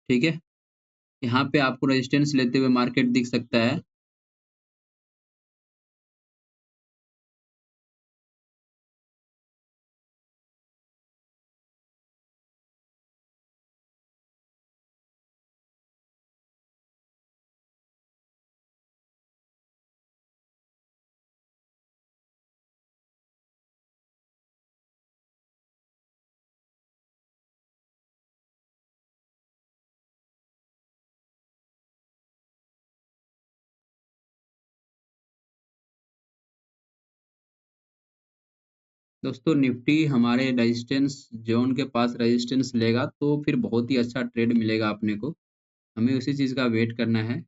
ठीक है? यहाँ पे आपको रेजिस्टेंस लेते हुए मार्केट दिख सकता है। दोस्तों निफ्टी हमारे रेजिस्टेंस ज़ोन के पास रेजिस्टेंस लेगा तो फिर बहुत ही अच्छा ट्रेड मिलेगा अपने को। हमें उसी चीज़ का वेट करना है।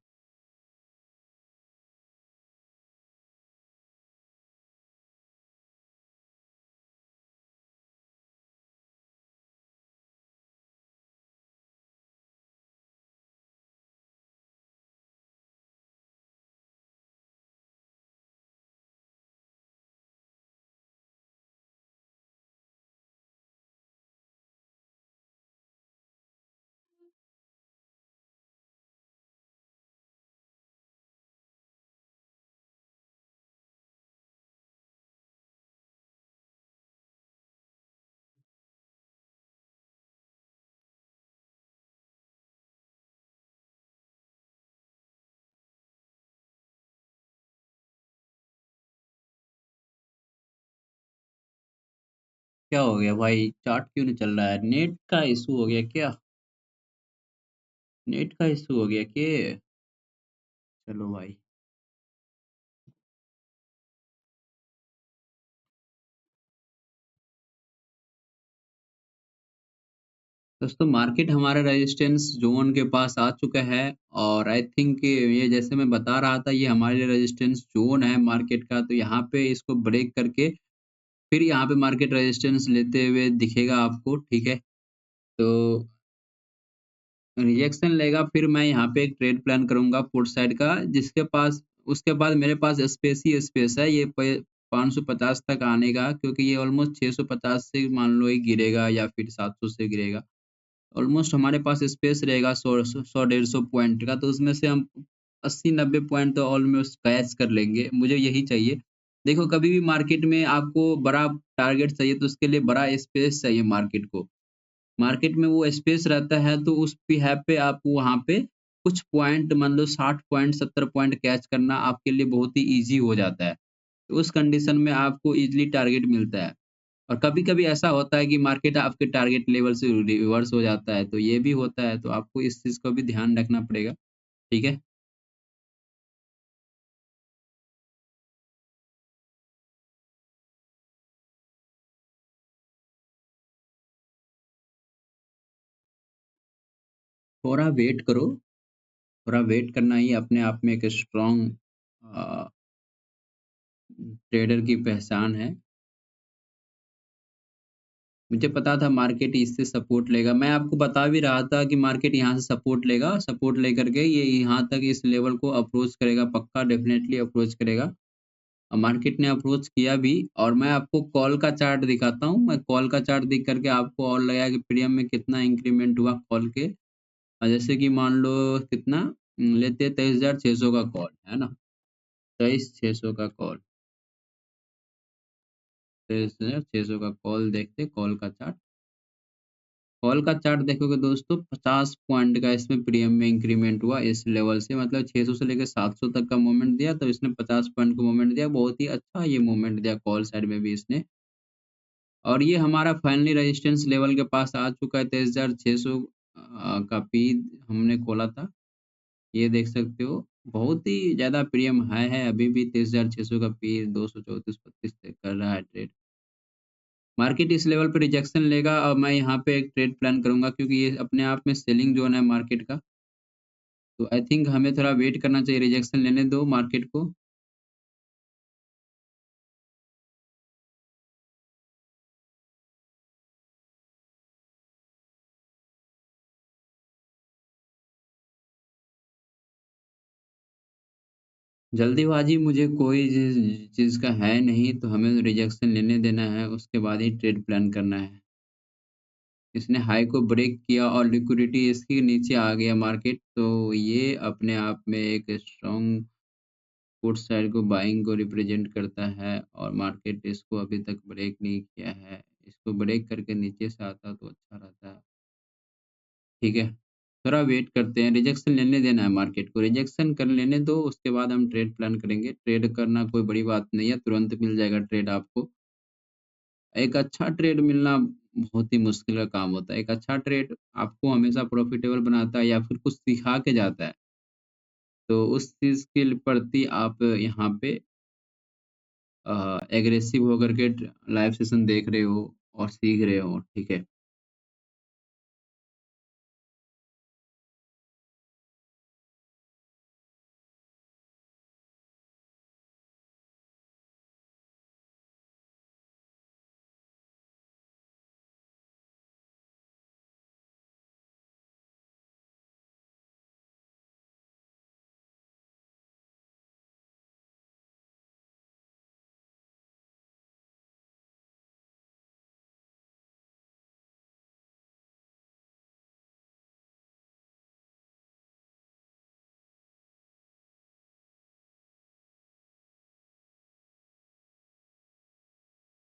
क्या हो गया भाई? चार्ट क्यों नहीं चल रहा है? नेट का इश्यू हो गया क्या? नेट का इश्यू हो गया क्या? चलो भाई। दोस्तों मार्केट हमारा रेजिस्टेंस ज़ोन के पास आ चुका है और आई थिंक ये जैसे मैं बता रहा था ये हमारे लिए रेजिस्टेंस ज़ोन है मार्केट का, तो यहाँ पे इसको ब्रेक करके फिर यहाँ पे मार्केट रेजिस्टेंस लेते हुए दिखेगा आपको, ठीक है? तो रिजेक्शन लेगा फिर मैं यहाँ पे एक ट्रेड प्लान करूँगा पुट साइड का, जिसके पास उसके बाद मेरे पास स्पेस ही स्पेस है ये 550 तक आने का, क्योंकि ये ऑलमोस्ट 650 से मान लो ये गिरेगा या फिर 700 से गिरेगा। ऑलमोस्ट हमारे पास स्पेस रहेगा 100 150 पॉइंट का, तो उसमें से हम 80-90 पॉइंट तो ऑलमोस्ट कैच कर लेंगे, मुझे यही चाहिए। देखो कभी भी मार्केट में आपको बड़ा टारगेट चाहिए तो उसके लिए बड़ा स्पेस चाहिए मार्केट को। मार्केट में वो स्पेस रहता है तो उस बिहाफ़ पे आप वहाँ पे कुछ पॉइंट मान लो 60 पॉइंट 70 पॉइंट कैच करना आपके लिए बहुत ही ईज़ी हो जाता है। तो उस कंडीशन में आपको ईज़िली टारगेट मिलता है। और कभी-कभी ऐसा होता है कि मार्केट आपके टारगेट लेवल से रिवर्स हो जाता है, तो ये भी होता है, तो आपको इस चीज़ का भी ध्यान रखना पड़ेगा, ठीक है? थोड़ा वेट करो, थोड़ा वेट करना ही अपने आप में एक स्ट्रॉन्ग अ, ट्रेडर की पहचान है। मुझे पता था मार्केट इससे सपोर्ट लेगा। मैं आपको बता भी रहा था कि मार्केट यहाँ से सपोर्ट लेगा, सपोर्ट लेकर के ये यहाँ तक इस लेवल को अप्रोच करेगा, पक्का डेफ़िनेटली अप्रोच करेगा। मार्केट ने अप्रोच किया भी और मैं आपको कॉल का चार्ट दिखाता हूँ। मैं कॉल का चार्ट देख कर के आपको और लगेगा कि प्रीमियम में कितना इंक्रीमेंट हुआ कॉल के। जैसे कि मान लो कितना लेते हैं 23,600 का कॉल, है ना? 23,600 का कॉल, 23,600 का कॉल देखते हैं कॉल का चार्ट। कॉल का चार्ट देखोगे दोस्तों 50 पॉइंट का इसमें प्रीमियम में इंक्रीमेंट हुआ इस लेवल से, मतलब 600 से लेकर 700 तक का मूवमेंट दिया तो इसने 50 पॉइंट का मूवमेंट दिया। बहुत ही अच्छा ये मूवमेंट दिया कॉल साइड में भी इसने। और ये हमारा फाइनली रेजिस्टेंस लेवल के पास आ चुका है 23,600 का पी हमने खोला था। ये देख सकते हो बहुत ही ज़्यादा प्रीमियम हाई है, अभी भी 23,600 का पी 234-35 तक कर रहा है ट्रेड। मार्केट इस लेवल पे रिजेक्शन लेगा और मैं यहाँ पे एक ट्रेड प्लान करूँगा क्योंकि ये अपने आप में सेलिंग ज़ोन है मार्केट का। तो आई थिंक हमें थोड़ा वेट करना चाहिए, रिजेक्शन लेने दो मार्केट को। जल्दीबाज़ी मुझे कोई चीज़ का है नहीं, तो हमें रिजेक्शन लेने देना है, उसके बाद ही ट्रेड प्लान करना है। इसने हाई को ब्रेक किया और लिक्विडिटी इसके नीचे आ गया मार्केट, तो ये अपने आप में एक स्ट्रॉन्ग पुट साइड को बाइंग को रिप्रेजेंट करता है और मार्केट इसको अभी तक ब्रेक नहीं किया है। इसको ब्रेक करके नीचे से आता तो अच्छा रहता है। ठीक है? थोड़ा वेट करते हैं, रिजेक्शन लेने देना है मार्केट को, रिजेक्शन कर लेने दो उसके बाद हम ट्रेड प्लान करेंगे। ट्रेड करना कोई बड़ी बात नहीं है, तुरंत मिल जाएगा ट्रेड आपको। एक अच्छा ट्रेड मिलना बहुत ही मुश्किल का काम होता है। एक अच्छा ट्रेड आपको हमेशा प्रॉफ़िटेबल बनाता है या फिर कुछ सिखा के जाता है। तो उस चीज़ के प्रति आप यहाँ पे एग्रेसिव होकर के लाइव सेशन देख रहे हो और सीख रहे हो, ठीक है?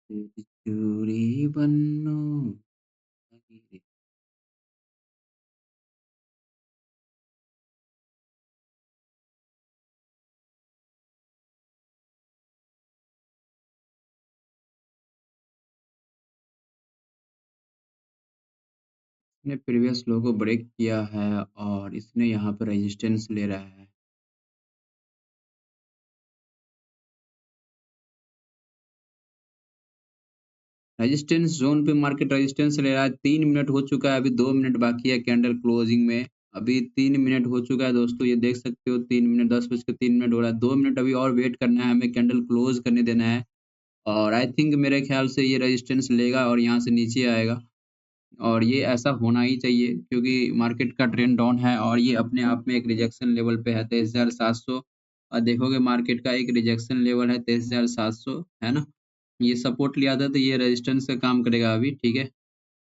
तेरी चूड़ी बन्नू लगी। इसने प्रीवियस लो को ब्रेक किया है और इसने यहाँ पे रेजिस्टेंस ले रहा है। रेजिस्टेंस ज़ोन पे मार्केट रेजिस्टेंस ले रहा है, 3 मिनट हो चुका है, अभी 2 मिनट बाकी है कैंडल क्लोजिंग में। अभी 3 मिनट हो चुका है दोस्तों, ये देख सकते हो 3 मिनट 10 बज के 3 मिनट हो रहा है, 2 मिनट अभी और वेट करना है, हमें कैंडल क्लोज़ करने देना है और आई थिंक मेरे ख़्याल से ये रेजिस्टेंस लेगा और यहाँ से नीचे आएगा और ये ऐसा होना ही चाहिए क्योंकि मार्केट का ट्रेंड डाउन है और ये अपने आप में एक रिजेक्शन लेवल पे है 23,700 और देखोगे मार्केट का एक रिजेक्शन लेवल है 23,700, है ना? ये सपोर्ट लिया था तो ये रेजिस्टेंस का काम करेगा अभी, ठीक है?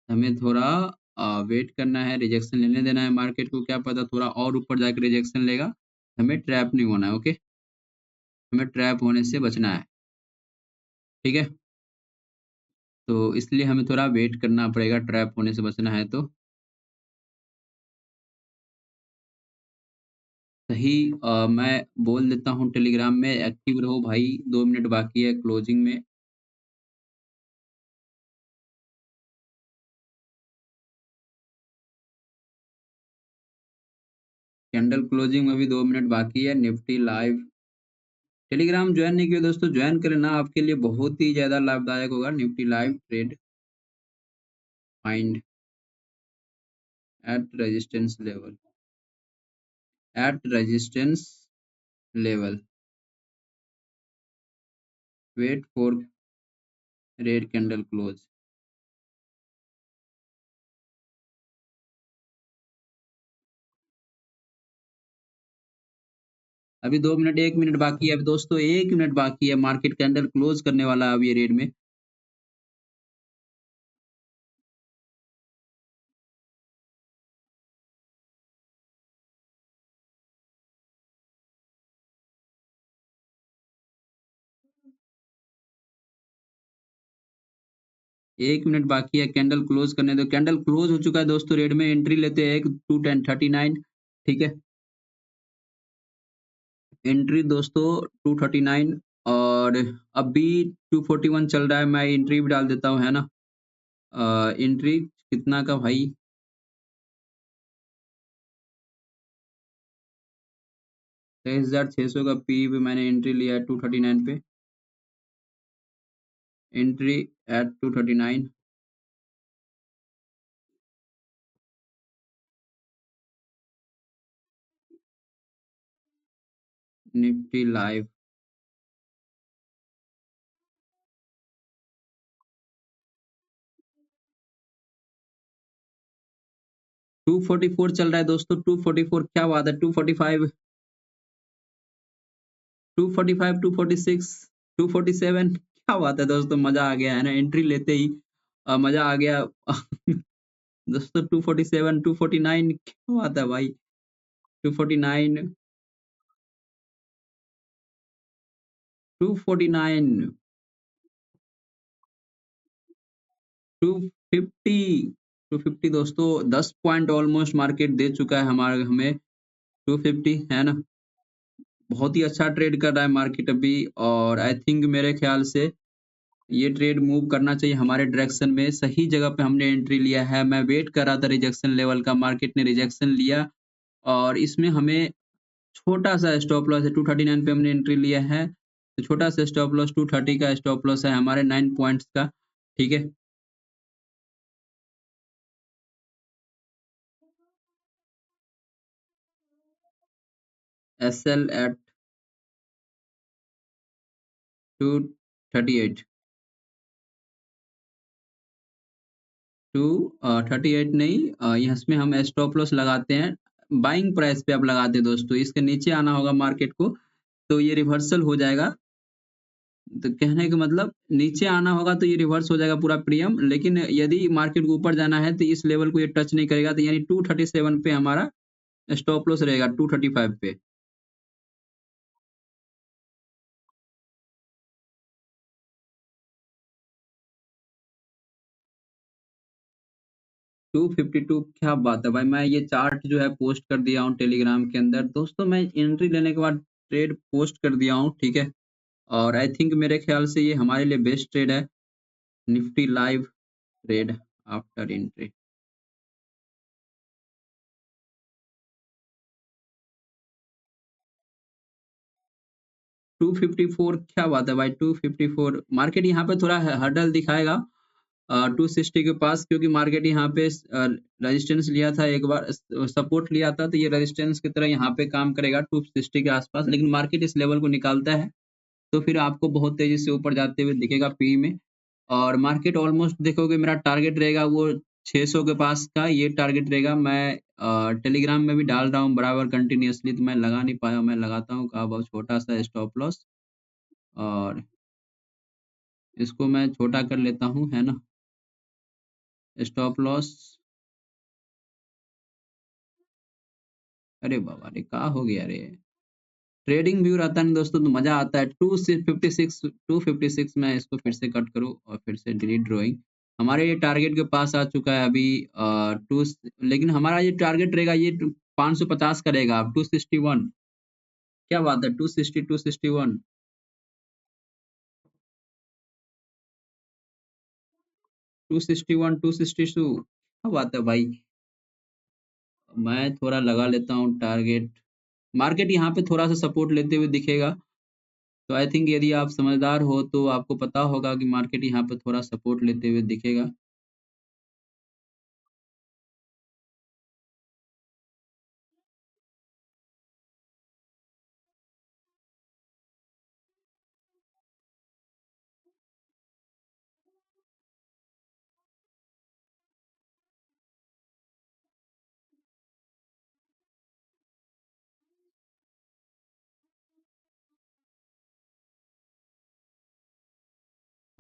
हमें थोड़ा वेट करना है, रिजेक्शन लेने देना है मार्केट को, क्या पता थोड़ा और ऊपर जाके रिजेक्शन लेगा। हमें ट्रैप नहीं होना है, ओके? हमें ट्रैप होने से बचना है, ठीक है? तो इसलिए हमें थोड़ा वेट करना पड़ेगा, ट्रैप होने से बचना है तो। सही मैं बोल देता हूँ टेलीग्राम में एक्टिव रहो भाई, 2 मिनट बाकी है क्लोजिंग में। कैंडल क्लोजिंग में भी 2 मिनट बाकी है, निफ्टी लाइव टेलीग्राम जॉइन नहीं किए दोस्तों, जॉइन कर लेना, आपके लिए बहुत ही ज़्यादा लाभदायक होगा। Nifty live trade find at resistance level, at resistance level, wait for red candle close. अभी 2 मिनट 1 मिनट बाकी है। अभी दोस्तों 1 मिनट बाकी है, मार्केट कैंडल क्लोज करने वाला है अब ये रेट में। 1 मिनट बाकी है कैंडल क्लोज करने दो। कैंडल क्लोज हो चुका है दोस्तों, रेट में एंट्री लेते हैं एक 21039। ठीक है, एंट्री दोस्तों 239। और अभी 241 चल रहा है, मैं एंट्री भी डाल देता हूँ, है ना। एंट्री कितना का भाई? 23,600 का पी पे मैंने एंट्री लिया है 239 पे। Entry eight 239। निफ्टी लाइव 244 चल रहा है दोस्तों, 244 क्या बात है, 245, 245, 246, 247 क्या बात है दोस्तों, मजा आ गया है ना एंट्री लेते ही। मजा आ गया। दोस्तों 247, 249 क्या बात है भाई, 249, 249, 250, 250 दोस्तों 10 पॉइंट ऑलमोस्ट मार्केट दे चुका है हमारे हमें। 250 है ना, बहुत ही अच्छा ट्रेड कर रहा है मार्केट अभी। और आई थिंक मेरे ख्याल से ये ट्रेड मूव करना चाहिए हमारे डायरेक्शन में। सही जगह पे हमने एंट्री लिया है। मैं वेट कर रहा था रिजेक्शन लेवल का, मार्केट ने रिजेक्शन लिया और इसमें हमें छोटा सा स्टॉप लॉस है 239 पे हमने एंट्री लिया है। तो छोटा सा स्टॉप लॉस 230 का स्टॉप लॉस है हमारे 9 पॉइंट्स का। ठीक है, एस एल एट 238, 238 नहीं, यहाँ इसमें हम स्टॉप लॉस लगाते हैं बाइंग प्राइस पे। आप लगाते हैं दोस्तों, इसके नीचे आना होगा मार्केट को तो ये रिवर्सल हो जाएगा। तो कहने का मतलब नीचे आना होगा तो ये रिवर्स हो जाएगा पूरा प्रीमियम, लेकिन यदि मार्केट को ऊपर जाना है तो इस लेवल को ये टच नहीं करेगा। तो यानी 237 पे हमारा स्टॉप लॉस रहेगा, 235 पे। 252 क्या बात है भाई, मैं ये चार्ट जो है पोस्ट कर दिया हूँ टेलीग्राम के अंदर दोस्तों। मैं एंट्री लेने के बाद ट्रेड पोस्ट कर दिया हूँ, ठीक है। और आई थिंक मेरे ख्याल से ये हमारे लिए बेस्ट ट्रेड है, Nifty live trade after entry. 254 क्या बात है भाई, 254 मार्केट यहाँ पे थोड़ा हर्डल दिखाएगा 260 के पास, क्योंकि मार्केट यहाँ पे रेजिस्टेंस लिया था एक बार, सपोर्ट लिया था, तो ये रेजिस्टेंस की तरह यहाँ पे काम करेगा 260 के आसपास। लेकिन मार्केट इस लेवल को निकालता है तो फिर आपको बहुत तेजी से ऊपर जाते हुए दिखेगा पी में। और मार्केट ऑलमोस्ट देखोगे मेरा टारगेट रहेगा वो 600 के पास का, ये टारगेट रहेगा। मैं टेलीग्राम में भी डाल रहा हूँ बराबर कंटिन्यूअसली, तो मैं लगा नहीं पाया, मैं लगाता हूँ का बहुत छोटा सा स्टॉप लॉस। और इसको मैं छोटा कर लेता हूँ, है ना, स्टॉप लॉस। अरे बाबा रे, क्या हो गया रे। ट्रेडिंग व्यू रहता है ना दोस्तों तो मजा आता है। 256, 256 मैं इसको फिर से कट करूँ और फिर से डिलीट ड्रॉइंग। हमारे ये टारगेट के पास आ चुका है अभी टू, लेकिन हमारा ये टारगेट रहेगा ये 550 का रहेगा, 261 क्या बात है, 260, 261, 261, 262 क्या बात है भाई। मैं थोड़ा लगा लेता हूँ टारगेट। मार्केट यहाँ पे थोड़ा सा सपोर्ट लेते हुए दिखेगा। तो आई थिंक यदि आप समझदार हो तो आपको पता होगा कि मार्केट यहाँ पे थोड़ा सपोर्ट लेते हुए दिखेगा।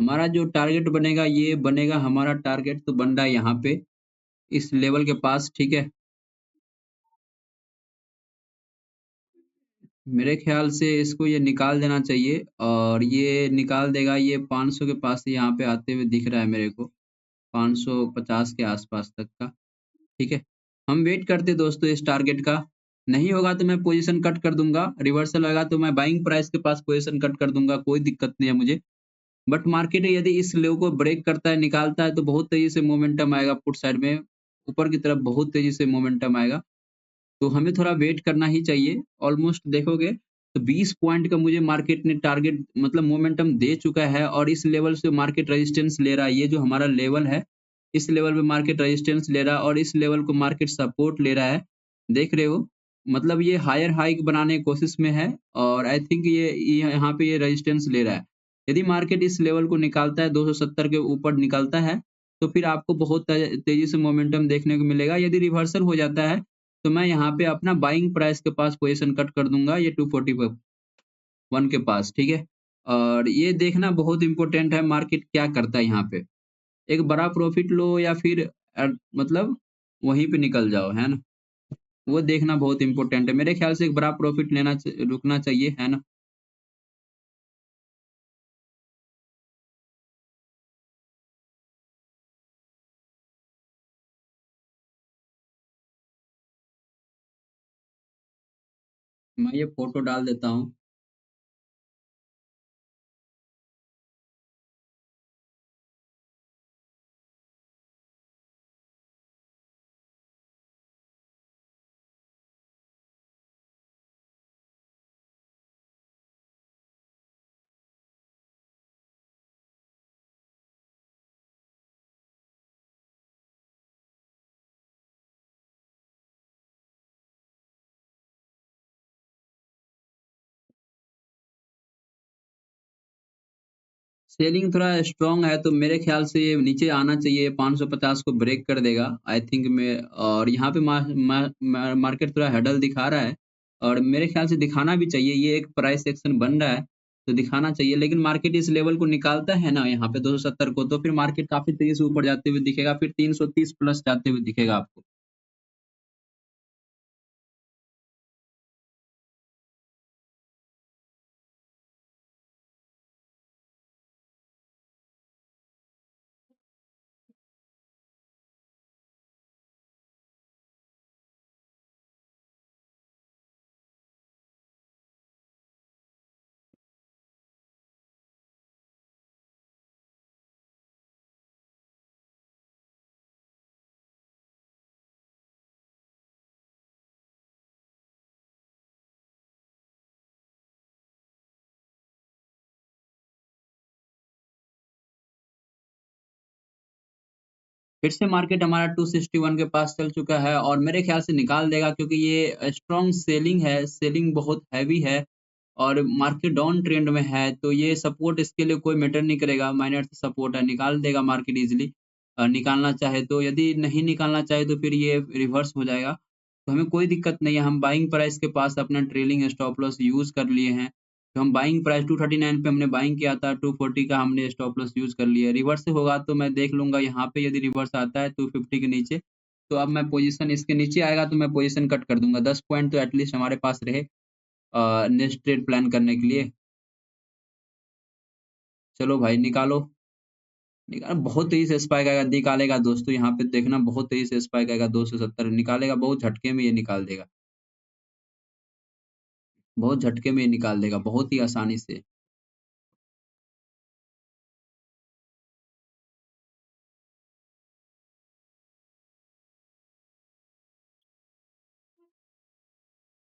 हमारा जो टारगेट बनेगा, ये बनेगा हमारा टारगेट तो बन रहा है यहाँ पे इस लेवल के पास, ठीक है। मेरे ख्याल से इसको ये निकाल देना चाहिए और ये निकाल देगा, ये 500 के पास यहाँ पे आते हुए दिख रहा है मेरे को, 550 के आसपास तक का, ठीक है। हम वेट करते हैं दोस्तों इस टारगेट का, नहीं होगा तो मैं पोजीशन कट कर दूंगा, रिवर्सल आएगा तो मैं बाइंग प्राइस के पास पोजीशन कट कर दूंगा, कोई दिक्कत नहीं है मुझे। बट मार्केट यदि इस लेवल को ब्रेक करता है, निकालता है तो बहुत तेजी से मोमेंटम आएगा पुट साइड में, ऊपर की तरफ बहुत तेजी से मोमेंटम आएगा। तो हमें थोड़ा वेट करना ही चाहिए। ऑलमोस्ट देखोगे तो 20 पॉइंट का मुझे मार्केट ने टारगेट मतलब मोमेंटम दे चुका है और इस लेवल से मार्केट रेजिस्टेंस ले रहा है। ये जो हमारा लेवल है, इस लेवल पे मार्केट रेजिस्टेंस ले रहा है और इस लेवल को मार्केट सपोर्ट ले रहा है। देख रहे हो? मतलब ये हायर हाइक बनाने की कोशिश में है और आई थिंक ये यहाँ पे ये रेजिस्टेंस ले रहा है। यदि मार्केट इस लेवल को निकालता है, 270 के ऊपर निकलता है, तो फिर आपको बहुत तेजी से मोमेंटम देखने को मिलेगा। यदि रिवर्सल हो जाता है तो मैं यहाँ पे अपना बाइंग प्राइस के पास पोजीशन कट कर दूंगा, ये 241 के पास, ठीक है। और ये देखना बहुत इंपॉर्टेंट है मार्केट क्या करता है यहाँ पे, एक बड़ा प्रॉफिट लो या फिर मतलब वहीं पे निकल जाओ, है ना। वो देखना बहुत इंपॉर्टेंट है, मेरे ख्याल से एक बड़ा प्रॉफिट रुकना चाहिए, है ना। मैं ये फोटो डाल देता हूँ। सेलिंग थोड़ा स्ट्रांग है तो मेरे ख्याल से ये नीचे आना चाहिए, 550 को ब्रेक कर देगा आई थिंक में। और यहाँ पे मार्केट थोड़ा हेडल दिखा रहा है और मेरे ख्याल से दिखाना भी चाहिए, ये एक प्राइस एक्शन बन रहा है तो दिखाना चाहिए। लेकिन मार्केट इस लेवल को निकालता है ना यहाँ पे 270 को, तो फिर मार्केट काफी तेजी से ऊपर जाते हुए दिखेगा, फिर 330 प्लस जाते हुए दिखेगा आपको। फिर से मार्केट हमारा 261 के पास चल चुका है और मेरे ख्याल से निकाल देगा, क्योंकि ये स्ट्रॉन्ग सेलिंग है, सेलिंग बहुत हैवी है और मार्केट डाउन ट्रेंड में है, तो ये सपोर्ट इसके लिए कोई मैटर नहीं करेगा, माइनर सपोर्ट है, निकाल देगा मार्केट इजीली निकालना चाहे तो। यदि नहीं निकालना चाहे तो फिर ये रिवर्स हो जाएगा, तो हमें कोई दिक्कत नहीं है। हम बाइंग प्राइस के पास अपना ट्रेलिंग स्टॉप लॉस यूज कर लिए हैं, तो हम बाइंग प्राइस 239 पे हमने बाइंग किया था, 240 का हमने स्टॉप लॉस यूज कर लिया। रिवर्स होगा तो मैं देख लूंगा यहाँ पे, यदि रिवर्स आता है 250 के नीचे, तो अब मैं पोजीशन इसके नीचे आएगा तो मैं पोजीशन कट कर दूंगा, 10 पॉइंट तो एटलीस्ट हमारे पास रहे नेक्स्ट ट्रेड प्लान करने के लिए। चलो भाई निकालो, निकालो, बहुत तेजी से स्पाइक आएगा, निकालेगा दोस्तों, यहाँ पे देखना बहुत तेजी से स्पाइक आएगा, 270 निकालेगा, बहुत झटके में ये निकाल देगा, बहुत झटके में ये निकाल देगा, बहुत ही आसानी से।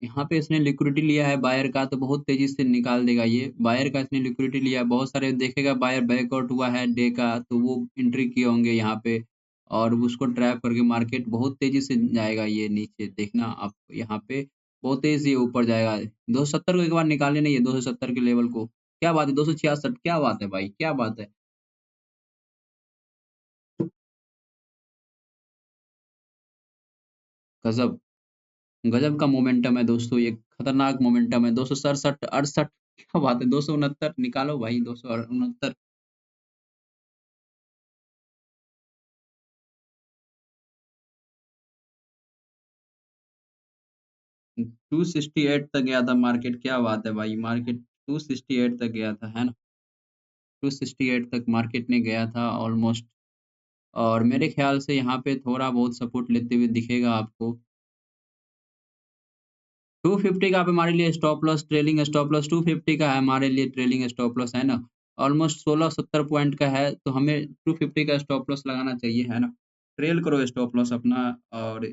यहाँ पे इसने लिक्विडिटी लिया है बायर का, तो बहुत तेजी से निकाल देगा ये, बायर का इसने लिक्विडिटी लिया है, बहुत सारे देखेगा बायर बैकआउट हुआ है डे का, तो वो एंट्री किए होंगे यहाँ पे और उसको ट्रैप करके मार्केट बहुत तेजी से जाएगा ये नीचे, देखना आप यहाँ पे बहुत तेजी से ये ऊपर जाएगा। 270 को एक बार निकाले नहीं है, 270 के लेवल को, क्या बात है, 266, क्या बात है भाई, क्या बात है। गजब, गजब का मोमेंटम है दोस्तों, ये खतरनाक मोमेंटम है, 267, 68, क्या बात है, 269 निकालो भाई, 269। 268 तक गया था मार्केट, क्या बात है भाई, मार्केट 268 तक गया था, है ना? 268 तक मार्केट ने गया था ऑलमोस्ट, और मेरे ख्याल से यहाँ पे थोड़ा बहुत सपोर्ट लेते हुए दिखेगा आपको। 250 का आप हमारे लिए stop loss, trailing stop loss 250 का है हमारे लिए, ट्रेलिंग स्टॉप लॉस, है ना? ऑलमोस्ट 16-17 पॉइंट का है, तो हमें 250 का स्टॉप लॉस लगाना चाहिए, है ना? ट्रेल करो स्टॉप लॉस अपना, और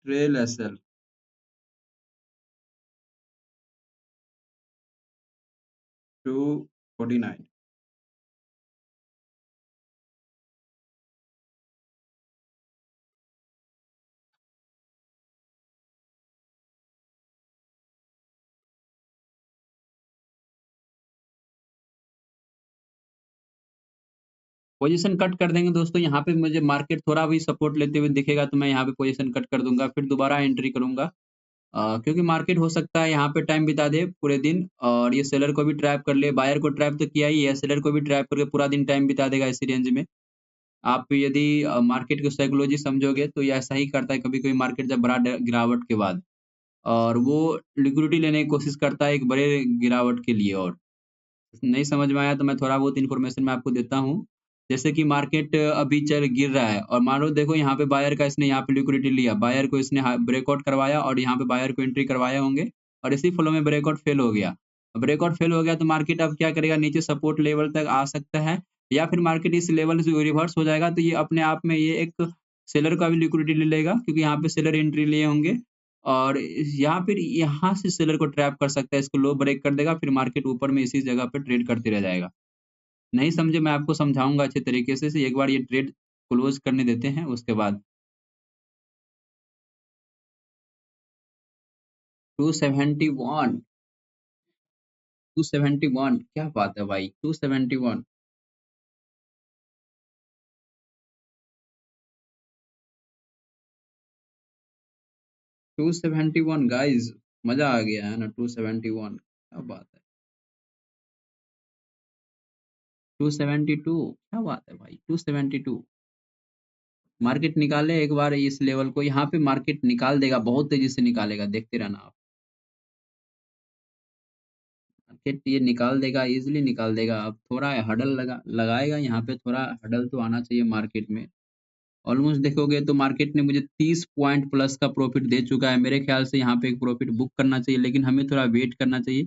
ट्रेल एसएल 249। पोजीशन कट कर देंगे दोस्तों, यहाँ पे मुझे मार्केट थोड़ा भी सपोर्ट लेते हुए दिखेगा तो मैं यहाँ पे पोजीशन कट कर दूंगा, फिर दोबारा एंट्री करूंगा। क्योंकि मार्केट हो सकता है यहाँ पे टाइम बिता दे पूरे दिन, और ये सेलर को भी ट्रैप कर ले, बायर को ट्रैप तो किया ही है, सेलर को भी ट्रैप करके पूरा दिन टाइम बिता देगा इसी रेंज में। आप यदि मार्केट की साइकोलॉजी समझोगे तो ये ऐसा ही करता है कभी-कभी मार्केट जब बड़ा गिरावट के बाद, और वो लिक्विडिटी लेने की कोशिश करता है एक बड़े गिरावट के लिए। और नहीं समझ में आया तो मैं थोड़ा बहुत इन्फॉर्मेशन मैं आपको देता हूँ। जैसे कि मार्केट अभी चल गिर रहा है, और मान लो देखो यहाँ पे बायर का इसने यहाँ पे लिक्विडिटी लिया, बायर को इसने ब्रेकआउट करवाया और यहाँ पे बायर को एंट्री करवाए होंगे, और इसी फ्लो में ब्रेकआउट फेल हो गया। ब्रेकआउट फेल हो गया तो मार्केट अब क्या करेगा, नीचे सपोर्ट लेवल तक आ सकता है, या फिर मार्केट इस लेवल से रिवर्स हो जाएगा, तो ये अपने आप में ये एक सेलर का भी लिक्विडिटी ले लेगा, क्योंकि यहाँ पे सेलर एंट्री लिए होंगे, और यहाँ से सेलर को ट्रैप कर सकता है, इसको लो ब्रेक कर देगा, फिर मार्केट ऊपर में इसी जगह पे ट्रेड करते रह जाएगा। नहीं समझे, मैं आपको समझाऊँगा अच्छे तरीके से एक बार ये ट्रेड क्लोज़ करने देते हैं उसके बाद। 271, 271 क्या बात है भाई, 271, 271 गाइस, मज़ा आ गया है ना, 271 क्या बात है। 272 क्या बात है भाई, 272 मार्केट निकाले एक बार इस लेवल को, यहाँ पे मार्केट निकाल देगा, बहुत तेज़ी से निकालेगा, देखते रहना आप। मार्केट ये निकाल देगा, ईज़िली निकाल देगा। अब थोड़ा हडल लगाएगा, यहाँ पे थोड़ा हडल तो आना चाहिए मार्केट में। ऑलमोस्ट देखोगे तो मार्केट ने मुझे 30 पॉइंट प्लस का प्रॉफिट दे चुका है। मेरे ख्याल से यहाँ पे एक प्रॉफिट बुक करना चाहिए, लेकिन हमें थोड़ा वेट करना चाहिए।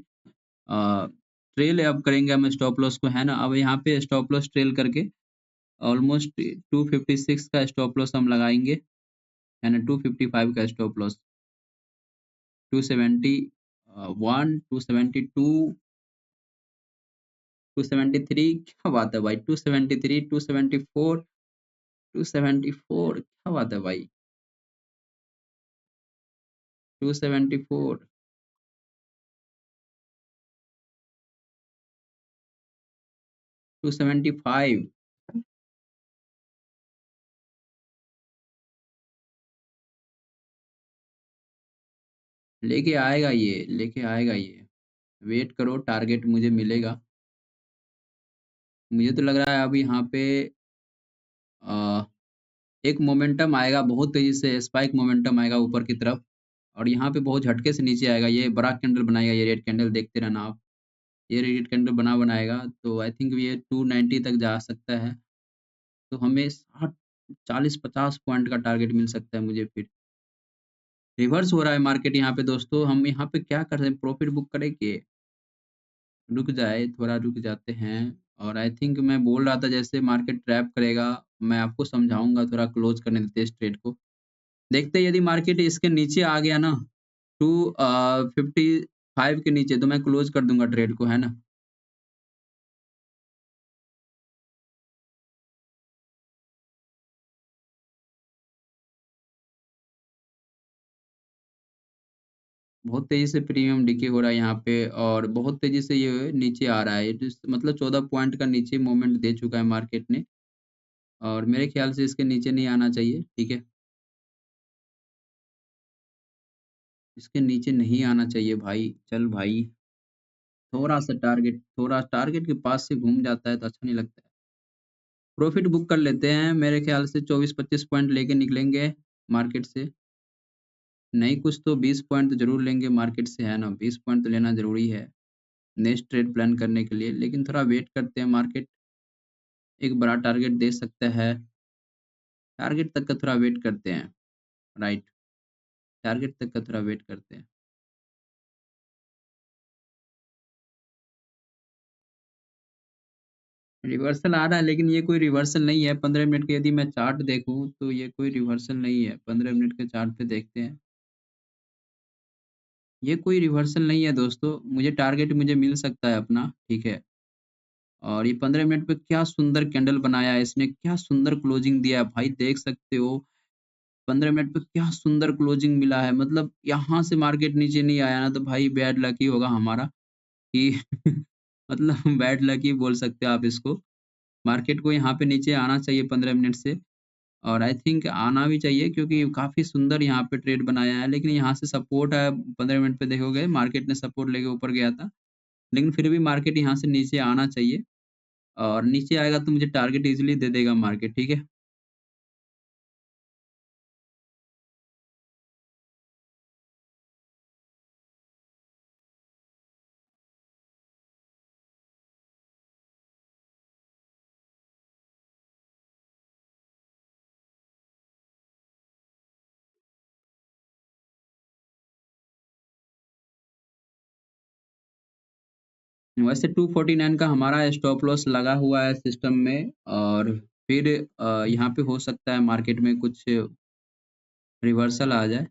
अ, ट्रेल अब करेंगे हम स्टॉप लॉस को, है ना? अब यहाँ पे स्टॉप लॉस ट्रेल करके ऑलमोस्ट 256 का स्टॉप लॉस हम लगाएँगे, है ना? 255 का स्टॉप लॉस, 271, 272, 273 क्या बात है भाई, 273, 274, 274 क्या बात है भाई, 274, 275 लेके आएगा ये। वेट करो, टारगेट मुझे मिलेगा। मुझे तो लग रहा है अब यहाँ पे अ, एक मोमेंटम आएगा, बहुत तेज़ी से स्पाइक मोमेंटम आएगा ऊपर की तरफ, और यहाँ पे बहुत झटके से नीचे आएगा। ये बड़ा कैंडल बनाएगा, ये रेड कैंडल देखते रहना आप। ये रेड कैंडल बनाएगा तो आई थिंक ये 290 तक जा सकता है। तो हमें 60, 40-50 पॉइंट का टारगेट मिल सकता है मुझे फिर। रिवर्स हो रहा है मार्केट यहाँ पे दोस्तों, हम यहाँ पे क्या कर रहे हैं, प्रॉफिट बुक करेंगे, रुक जाए, थोड़ा रुक जाते हैं। और आई थिंक मैं बोल रहा था जैसे मार्केट ट्रैप करेगा, मैं आपको समझाऊँगा, थोड़ा क्लोज़ करने देते हैं इस ट्रेड को। देखते हैं यदि मार्केट इसके नीचे आ गया ना, 55 के नीचे, तो मैं क्लोज़ कर दूँगा ट्रेड को, है ना? बहुत तेज़ी से प्रीमियम डिके हो रहा है यहाँ पे, और बहुत तेज़ी से ये नीचे आ रहा है। इट इज़ मतलब 14 पॉइंट का नीचे मूवमेंट दे चुका है मार्केट ने, और मेरे ख़्याल से इसके नीचे नहीं आना चाहिए, ठीक है? इसके नीचे नहीं आना चाहिए भाई, चल भाई, थोड़ा टारगेट के पास से घूम जाता है तो अच्छा नहीं लगता है। प्रॉफ़िट बुक कर लेते हैं, मेरे ख़्याल से 24-25 पॉइंट लेके निकलेंगे मार्केट से। नहीं कुछ तो 20 पॉइंट तो ज़रूर लेंगे मार्केट से, है ना? 20 पॉइंट तो लेना ज़रूरी है, नेक्स्ट ट्रेड प्लान करने के लिए। लेकिन थोड़ा वेट करते हैं, मार्केट एक बड़ा टारगेट दे सकता है, टारगेट तक का थोड़ा वेट करते हैं, राइट? टारगेट तक का थोड़ा वेट करते हैं। रिवर्सल आ रहा है लेकिन ये कोई रिवर्सल नहीं है, 15 मिनट के यदि मैं चार्ट देखूँ तो ये कोई रिवर्सल नहीं है, 15 मिनट के चार्ट पे देखते हैं। ये कोई रिवर्सल नहीं है दोस्तों, मुझे टारगेट मुझे मिल सकता है अपना, ठीक है? और ये 15 मिनट पे क्या सुंदर कैंडल बनाया है इसने, क्या सुंदर क्लोजिंग दिया है, भाई देख सकते हो 15 मिनट पे क्या सुंदर क्लोजिंग मिला है। मतलब यहाँ से मार्केट नीचे नहीं आया ना तो भाई बैड लक ही होगा हमारा कि मतलब बैड लक ही बोल सकते हो आप इसको। मार्केट को यहाँ पे नीचे आना चाहिए 15 मिनट से और आई थिंक आना भी चाहिए क्योंकि काफ़ी सुंदर यहाँ पे ट्रेड बनाया है। लेकिन यहाँ से सपोर्ट है 15 मिनट पे देखोगे मार्केट ने सपोर्ट लेके ऊपर गया था। लेकिन फिर भी मार्केट यहाँ से नीचे आना चाहिए और नीचे आएगा तो मुझे टारगेट ईज़िली दे देगा मार्केट, ठीक है? वैसे 249 का हमारा स्टॉप लॉस लगा हुआ है सिस्टम में और फिर यहाँ पे हो सकता है मार्केट में कुछ रिवर्सल आ जाए।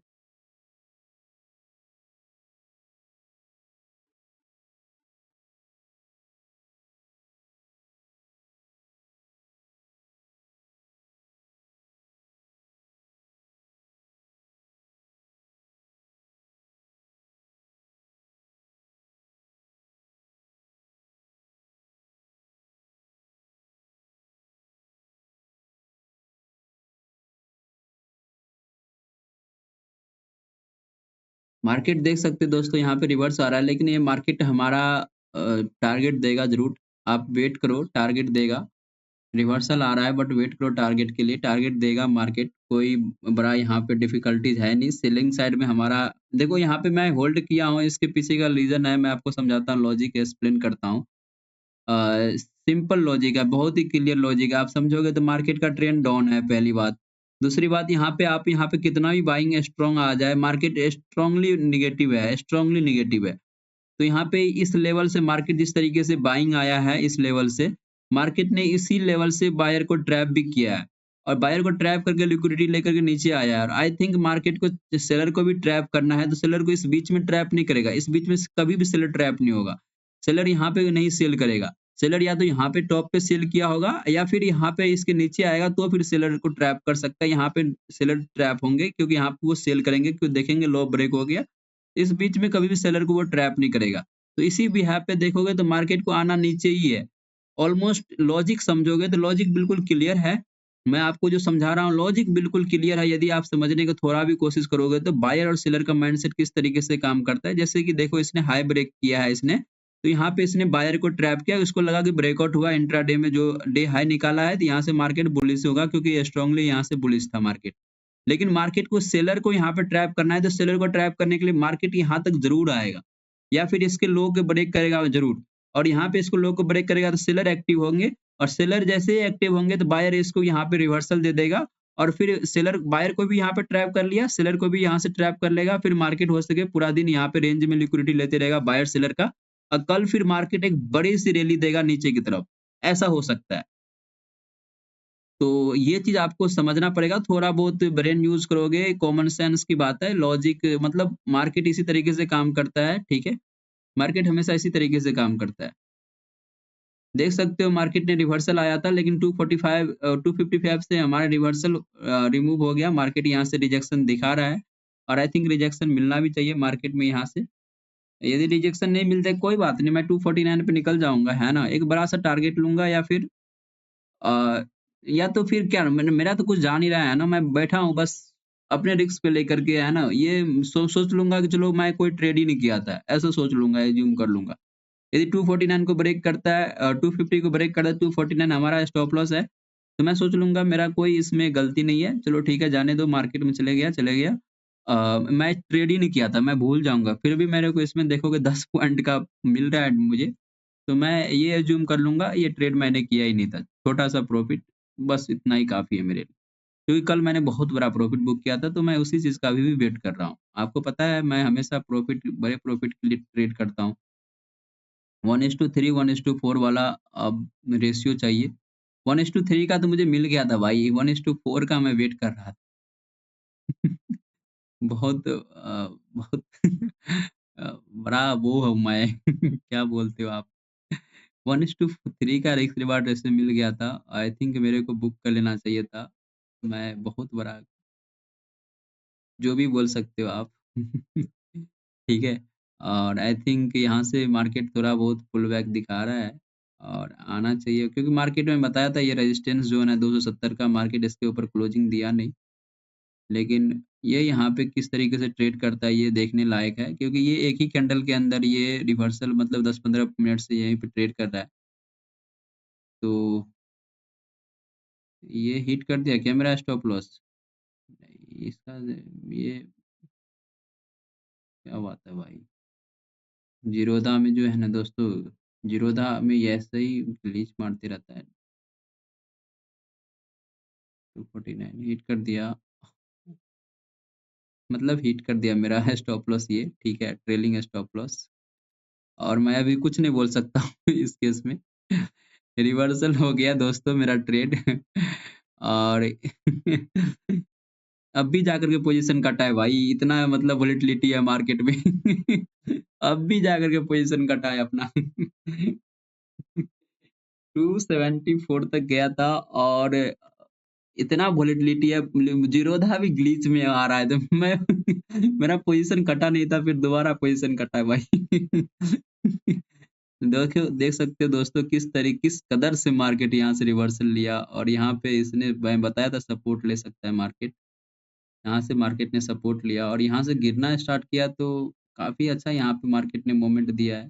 मार्केट देख सकते हैं दोस्तों यहाँ पे रिवर्स आ रहा है लेकिन ये मार्केट हमारा टारगेट देगा ज़रूर। आप वेट करो टारगेट देगा। रिवर्सल आ रहा है बट वेट करो टारगेट के लिए, टारगेट देगा मार्केट। कोई बड़ा यहाँ पे डिफ़िकल्टीज़ है नहीं। सेलिंग साइड में हमारा देखो यहाँ पे मैं होल्ड किया हूँ इसके पीछे का रीज़न है मैं आपको समझाता हूँ, लॉजिक एक्सप्लेन करता हूँ। सिंपल लॉजिक है, बहुत ही क्लियर लॉजिक है। आप समझोगे तो मार्केट का ट्रेंड डाउन है पहली बात। दूसरी बात यहाँ पे आप यहाँ पे कितना भी बाइंग स्ट्रॉन्ग आ जाए, मार्केट स्ट्रांगली नेगेटिव है। तो यहाँ पे इस लेवल से मार्केट जिस तरीके से बाइंग आया है इस लेवल से, मार्केट ने इसी लेवल से बायर को ट्रैप भी किया है और बायर को ट्रैप करके लिक्विडिटी लेकर के नीचे आया है और आई थिंक मार्केट को सेलर को भी ट्रैप करना है तो सेलर को इस बीच में ट्रैप नहीं करेगा, इस बीच में कभी भी सेलर ट्रैप नहीं होगा। सेलर यहाँ पे नहीं सेल करेगा, सेलर या तो यहाँ पे टॉप पे सेल किया होगा या फिर यहाँ पे इसके नीचे आएगा तो फिर सेलर को ट्रैप कर सकता है। यहाँ पे सेलर ट्रैप होंगे क्योंकि यहाँ पे वो सेल करेंगे क्योंकि देखेंगे लो ब्रेक हो गया, इस बीच में कभी भी सेलर को वो ट्रैप नहीं करेगा। तो इसी बिहाफ पे देखोगे तो मार्केट को आना नीचे ही है। ऑलमोस्ट लॉजिक समझोगे तो लॉजिक बिल्कुल क्लियर है। मैं आपको जो समझा रहा हूँ लॉजिक बिल्कुल क्लियर है। यदि आप समझने का थोड़ा भी कोशिश करोगे तो बायर और सेलर का माइंडसेट किस तरीके से काम करता है। जैसे कि देखो इसने हाई ब्रेक किया है इसने, तो यहाँ पे इसने बायर को ट्रैप किया, उसको लगा कि ब्रेकआउट हुआ इंट्राडे में जो डे हाई निकाला है तो यहाँ से मार्केट बुलिश होगा क्योंकि स्ट्रांगली यहाँ से बुलिश था मार्केट। लेकिन मार्केट को सेलर को यहाँ पे ट्रैप करना है तो सेलर को ट्रैप करने के लिए मार्केट यहाँ तक ज़रूर आएगा या फिर इसके लो को ब्रेक करेगा ज़रूर और यहाँ पे इसको लो को ब्रेक करेगा तो सेलर एक्टिव होंगे और सेलर जैसे ही एक्टिव होंगे तो बायर इसको यहाँ पे रिवर्सल दे देगा और फिर सेलर बायर को भी यहाँ पे ट्रैप कर लिया, सेलर को भी यहाँ से ट्रैप कर लेगा। फिर मार्केट हो सके पूरा दिन यहाँ पे रेंज में लिक्विडिटी लेते रहेगा बायर सेलर का और कल फिर मार्केट एक बड़ी सी रैली देगा नीचे की तरफ, ऐसा हो सकता है। तो ये चीज़ आपको समझना पड़ेगा, थोड़ा बहुत ब्रेन यूज़ करोगे, कॉमन सेंस की बात है, लॉजिक मतलब मार्केट इसी तरीके से काम करता है, ठीक है? मार्केट हमेशा इसी तरीके से काम करता है। देख सकते हो मार्केट ने रिवर्सल आया था लेकिन 255 से हमारा रिवर्सल रिमूव हो गया, मार्केट यहाँ से रिजेक्शन दिखा रहा है और आई थिंक रिजेक्शन मिलना भी चाहिए मार्केट में यहाँ से। यदि रिजेक्शन नहीं मिलता है कोई बात नहीं, मैं 249 पे निकल जाऊँगा, है ना? एक बड़ा-सा टारगेट लूँगा या फिर अ, या तो फिर क्या मेरा तो कुछ जा नहीं रहा है ना, मैं बैठा हूँ बस अपने रिस्क पे लेकर के, है ना? ये सोच लूँगा कि चलो मैं कोई ट्रेड ही नहीं किया था, ऐसा सोच लूँगा, एज़्यूम कर लूँगा। यदि 249 को ब्रेक करता है 250 को ब्रेक करता है, 249 हमारा स्टॉप लॉस है, तो मैं सोच लूँगा मेरा कोई इसमें गलती नहीं है, चलो ठीक है जाने दो, मार्केट में चले गया, चले गया। मैं ट्रेड ही नहीं किया था, मैं भूल जाऊँगा। फिर भी मेरे को इसमें देखोगे 10 पॉइंट का मिल रहा है मुझे, तो मैं ये अज़्यूम कर लूँगा ये ट्रेड मैंने किया ही नहीं था। छोटा-सा प्रॉफ़िट, बस इतना ही काफ़ी है मेरे लिए। क्योंकि कल मैंने बहुत बड़ा प्रॉफ़िट बुक किया था, तो मैं उसी चीज़ का अभी भी वेट कर रहा हूँ। आपको पता है मैं हमेशा बड़े प्रॉफ़िट के लिए ट्रेड करता हूँ। 1:3, 1:4 वाला रेशियो चाहिए। 1:3 का तो मुझे मिल गया था भाई, 1:4 का मैं वेट कर रहा था। बहुत बड़ा वो हूँ मैं क्या बोलते हो आप? 1:3 का रिस्क रिवार्ड रेशियो मिल गया था। आई थिंक मेरे को बुक कर लेना चाहिए था। मैं बहुत बड़ा जो भी बोल सकते हो आप। ठीक है? और आई थिंक यहाँ से मार्केट थोड़ा बहुत पुल बैक दिखा रहा है और आना चाहिए क्योंकि मार्केट में बताया था ये रेजिस्टेंस ज़ोन है 270 का, मार्केट इसके ऊपर क्लोजिंग दिया नहीं। लेकिन ये यहाँ पे किस तरीके से ट्रेड करता है ये देखने लायक है क्योंकि ये एक ही कैंडल के अंदर ये रिवर्सल मतलब 10-15 मिनट से यहीं पे ट्रेड कर रहा है। तो ये हिट कर दिया क्या मेरा स्टॉप लॉस? नहीं, इसका ये क्या बात है भाई? ज़ीरोधा में जो है ना दोस्तों, ज़ीरोधा में ये ऐसे ही ग्लिच मारते रहता है। 249 हिट कर दिया, मतलब हिट कर दिया मेरा स्टॉप लॉस ये, ठीक है, ट्रेलिंग स्टॉप लॉस। और मैं अभी कुछ नहीं बोल सकता हूँ इस केस में। रिवर्सल हो गया दोस्तों मेरा ट्रेड और अब भी जाकर के पोजीशन कटा है भाई, इतना मतलब वोलेटिलिटी है मार्केट में। अब भी जाकर के पोजीशन कटा है अपना। 274 तक गया था और इतना वोलेटिलिटी है, ज़ीरोधा भी ग्लिच में आ रहा है तो मैं मेरा पोजीशन कटा नहीं था, फिर दोबारा पोजीशन कटा है भाई। देखो देख सकते हो दोस्तों किस कदर से मार्केट यहाँ से रिवर्सल लिया और यहाँ पे इसने मैं बताया था सपोर्ट ले सकता है मार्केट। यहाँ से मार्केट ने सपोर्ट लिया और यहाँ से गिरना स्टार्ट किया तो काफ़ी अच्छा यहाँ पे मार्केट ने मोमेंट दिया है।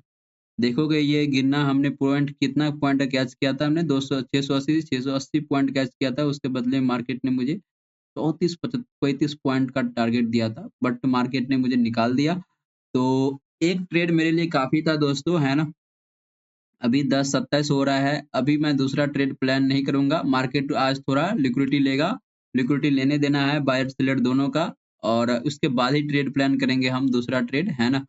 देखोगे ये गिरना हमने पॉइंट कितना पॉइंट कैच किया था हमने 200 680 पॉइंट कैच किया था, उसके बदले मार्केट ने मुझे 34-35 पॉइंट का टारगेट दिया था, बट मार्केट ने मुझे निकाल दिया। तो एक ट्रेड मेरे लिए काफ़ी था दोस्तों, है ना? अभी 10:27 हो रहा है, अभी मैं दूसरा ट्रेड प्लान नहीं करूँगा, मार्केट आज थोड़ा लिक्विडिटी लेगा, लिक्विडिटी लेने देना है बायर सेलर दोनों का और उसके बाद ही ट्रेड प्लान करेंगे हम दूसरा ट्रेड, है ना?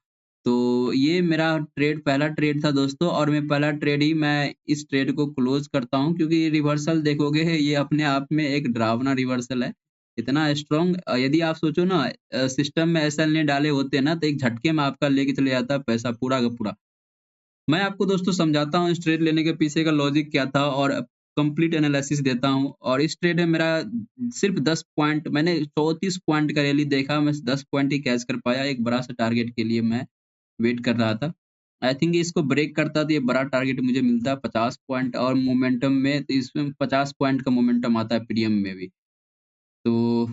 तो ये मेरा पहला ट्रेड था दोस्तों और मैं पहला ट्रेड ही मैं इस ट्रेड को क्लोज़ करता हूँ क्योंकि ये रिवर्सल देखोगे ये अपने आप में एक डरावना रिवर्सल है। इतना स्ट्रॉन्ग यदि आप सोचो ना सिस्टम में एसएल नहीं डाले होते ना तो एक झटके में आपका लेके चले जाता पैसा पूरा का पूरा। मैं आपको दोस्तों समझाता हूँ इस ट्रेड लेने के पीछे का लॉजिक क्या था और कंप्लीट एनालिसिस देता हूँ और इस ट्रेड में मेरा सिर्फ 10 पॉइंट मैंने 34 पॉइंट का रैली देखा, मैं 10 पॉइंट ही कैच कर पाया, एक बड़ा सा टारगेट के लिए मैं वेट कर रहा था। आई थिंक इसको ब्रेक करता तो ये बड़ा टारगेट मुझे मिलता 50 पॉइंट और मोमेंटम में तो इसमें 50 पॉइंट का मोमेंटम आता है प्रीमियम में भी। तो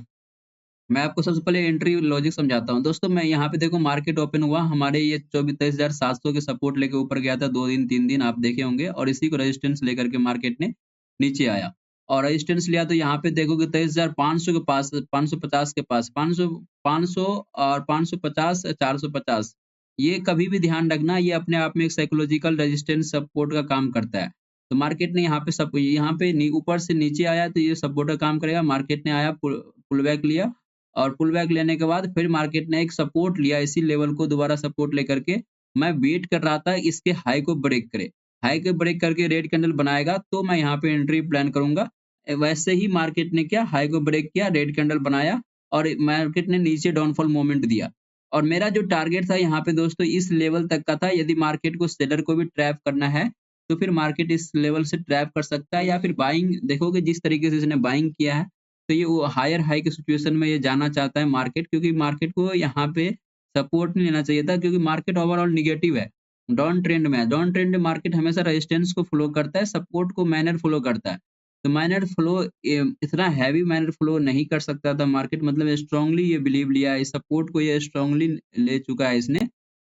मैं आपको सबसे पहले एंट्री लॉजिक समझाता हूँ। दोस्तों मैं यहाँ पे देखो मार्केट ओपन हुआ, हमारे ये 23,700 के सपोर्ट लेके ऊपर गया था 2 दिन 3 दिन आप देखे होंगे और इसी को रेजिस्टेंस लेकर के मार्केट ने नीचे आया। और रेजिस्टेंस लिया तो यहाँ पे देखोगे 23,500 के पास 550 के पास 500 और 550 450 ये कभी भी ध्यान रखना ये अपने आप में एक साइकोलॉजिकल रेजिस्टेंस सपोर्ट का काम करता है। तो मार्केट ने यहाँ पे ऊपर से नीचे आया तो ये सपोर्ट का काम करेगा। मार्केट ने आया पुल बैक लिया और पुल बैक लेने के बाद फिर मार्केट ने एक सपोर्ट लिया इसी लेवल को दोबारा सपोर्ट लेकर के मैं वेट कर रहा था इसके हाई को ब्रेक करे। हाई को ब्रेक करके रेड कैंडल बनाएगा तो मैं यहाँ पे एंट्री प्लान करूँगा। वैसे ही मार्केट ने क्या हाई को ब्रेक किया, रेड कैंडल बनाया और मार्केट ने नीचे डाउनफॉल मोमेंट दिया। और मेरा जो टारगेट था यहाँ पे दोस्तों इस लेवल तक का था, यदि मार्केट को सेलर को भी ट्रैप करना है, तो फिर मार्केट इस लेवल से ट्रैप कर सकता है या फिर बाइंग देखोगे जिस तरीके से इसने बाइंग किया है तो ये वो हायर हाई की सिचुएशन में ये जाना चाहता है मार्केट क्योंकि मार्केट को यहाँ पे सपोर्ट नहीं लेना चाहिए था क्योंकि मार्केट ओवरऑल नेगेटिव है। डाउन ट्रेंड में है, डाउन ट्रेंड में मार्केट हमेशा रेजिस्टेंस को फॉलो करता है, सपोर्ट को माइनर फॉलो करता है। तो माइनर फ्लो इतना हैवी माइनर फ्लो नहीं कर सकता था मार्केट, मतलब स्ट्रांगली ये बिलीव लिया है, इस सपोर्ट को ये स्ट्रांगली ले चुका है इसने।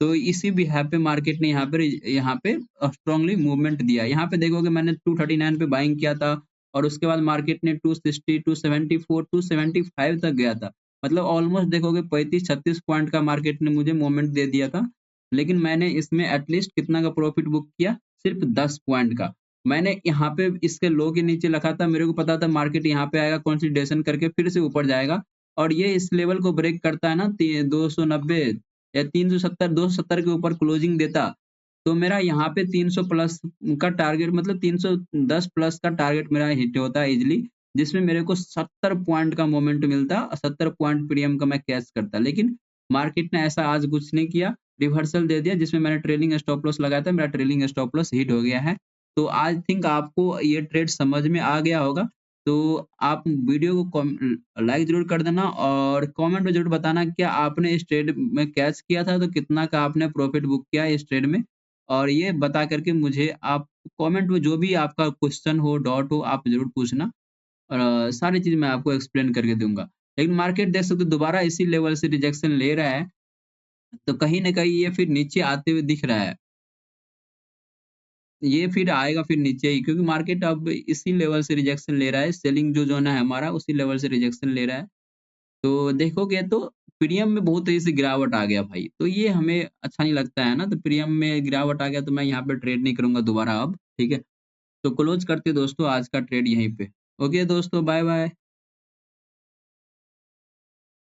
तो इसी बिहाफ पे मार्केट ने यहाँ पे स्ट्रांगली मूवमेंट दिया। यहाँ पे देखोगे मैंने 239 पे बाइंग किया था और उसके बाद मार्केट ने 260, 274, 275 तक गया था। मतलब ऑलमोस्ट देखोगे 35-36 पॉइंट का मार्केट ने मुझे मोमेंट दे दिया था। लेकिन मैंने इसमें एटलीस्ट कितना का प्रॉफिट बुक किया? सिर्फ 10 पॉइंट का। मैंने यहाँ पे इसके लो के नीचे रखा था, मेरे को पता था मार्केट यहाँ पे आएगा, कंसोलिडेशन करके फिर से ऊपर जाएगा और ये इस लेवल को ब्रेक करता है ना 290 या 370, 270 के ऊपर क्लोजिंग देता, तो मेरा यहाँ पे 300 प्लस का टारगेट, मतलब 310 प्लस का टारगेट मेरा हिट होता है इजीली, जिसमें मेरे को 70 पॉइंट का मोमेंट मिलता और 70 पॉइंट प्रीमियम का मैं कैच करता। लेकिन मार्केट ने ऐसा आज कुछ नहीं किया, रिवर्सल दे दिया, जिसमें मैंने ट्रेलिंग स्टॉप लॉस लगाया था, मेरा ट्रेलिंग स्टॉप लॉस हिट हो गया है। तो आई थिंक आपको ये ट्रेड समझ में आ गया होगा। तो आप वीडियो को लाइक जरूर कर देना और कमेंट में जरूर बताना क्या आपने इस ट्रेड में कैच किया था, तो कितना का आपने प्रॉफिट बुक किया इस ट्रेड में। और ये बता करके मुझे आप कमेंट में जो भी आपका क्वेश्चन हो, डाउट हो, आप ज़रूर पूछना और सारी चीज़ मैं आपको एक्सप्लेन करके दूँगा। लेकिन मार्केट देख सकते हो दोबारा इसी लेवल से रिजेक्शन ले रहा है, तो कहीं न कहीं ये फिर नीचे आते हुए दिख रहा है। ये फिर आएगा फिर नीचे ही, क्योंकि मार्केट अब इसी लेवल से रिजेक्शन ले रहा है, सेलिंग जो ज़ोन है हमारा उसी लेवल से रिजेक्शन ले रहा है। तो देखोगे तो प्रीमियम में बहुत तेज़ी से गिरावट आ गया भाई, तो ये हमें अच्छा नहीं लगता है ना, तो प्रीमियम में गिरावट आ गया तो मैं यहाँ पे ट्रेड नहीं करूँगा दोबारा अब, ठीक है? तो क्लोज़ करते हैं दोस्तों आज का ट्रेड यहीं पे। ओके दोस्तों, बाय-बाय।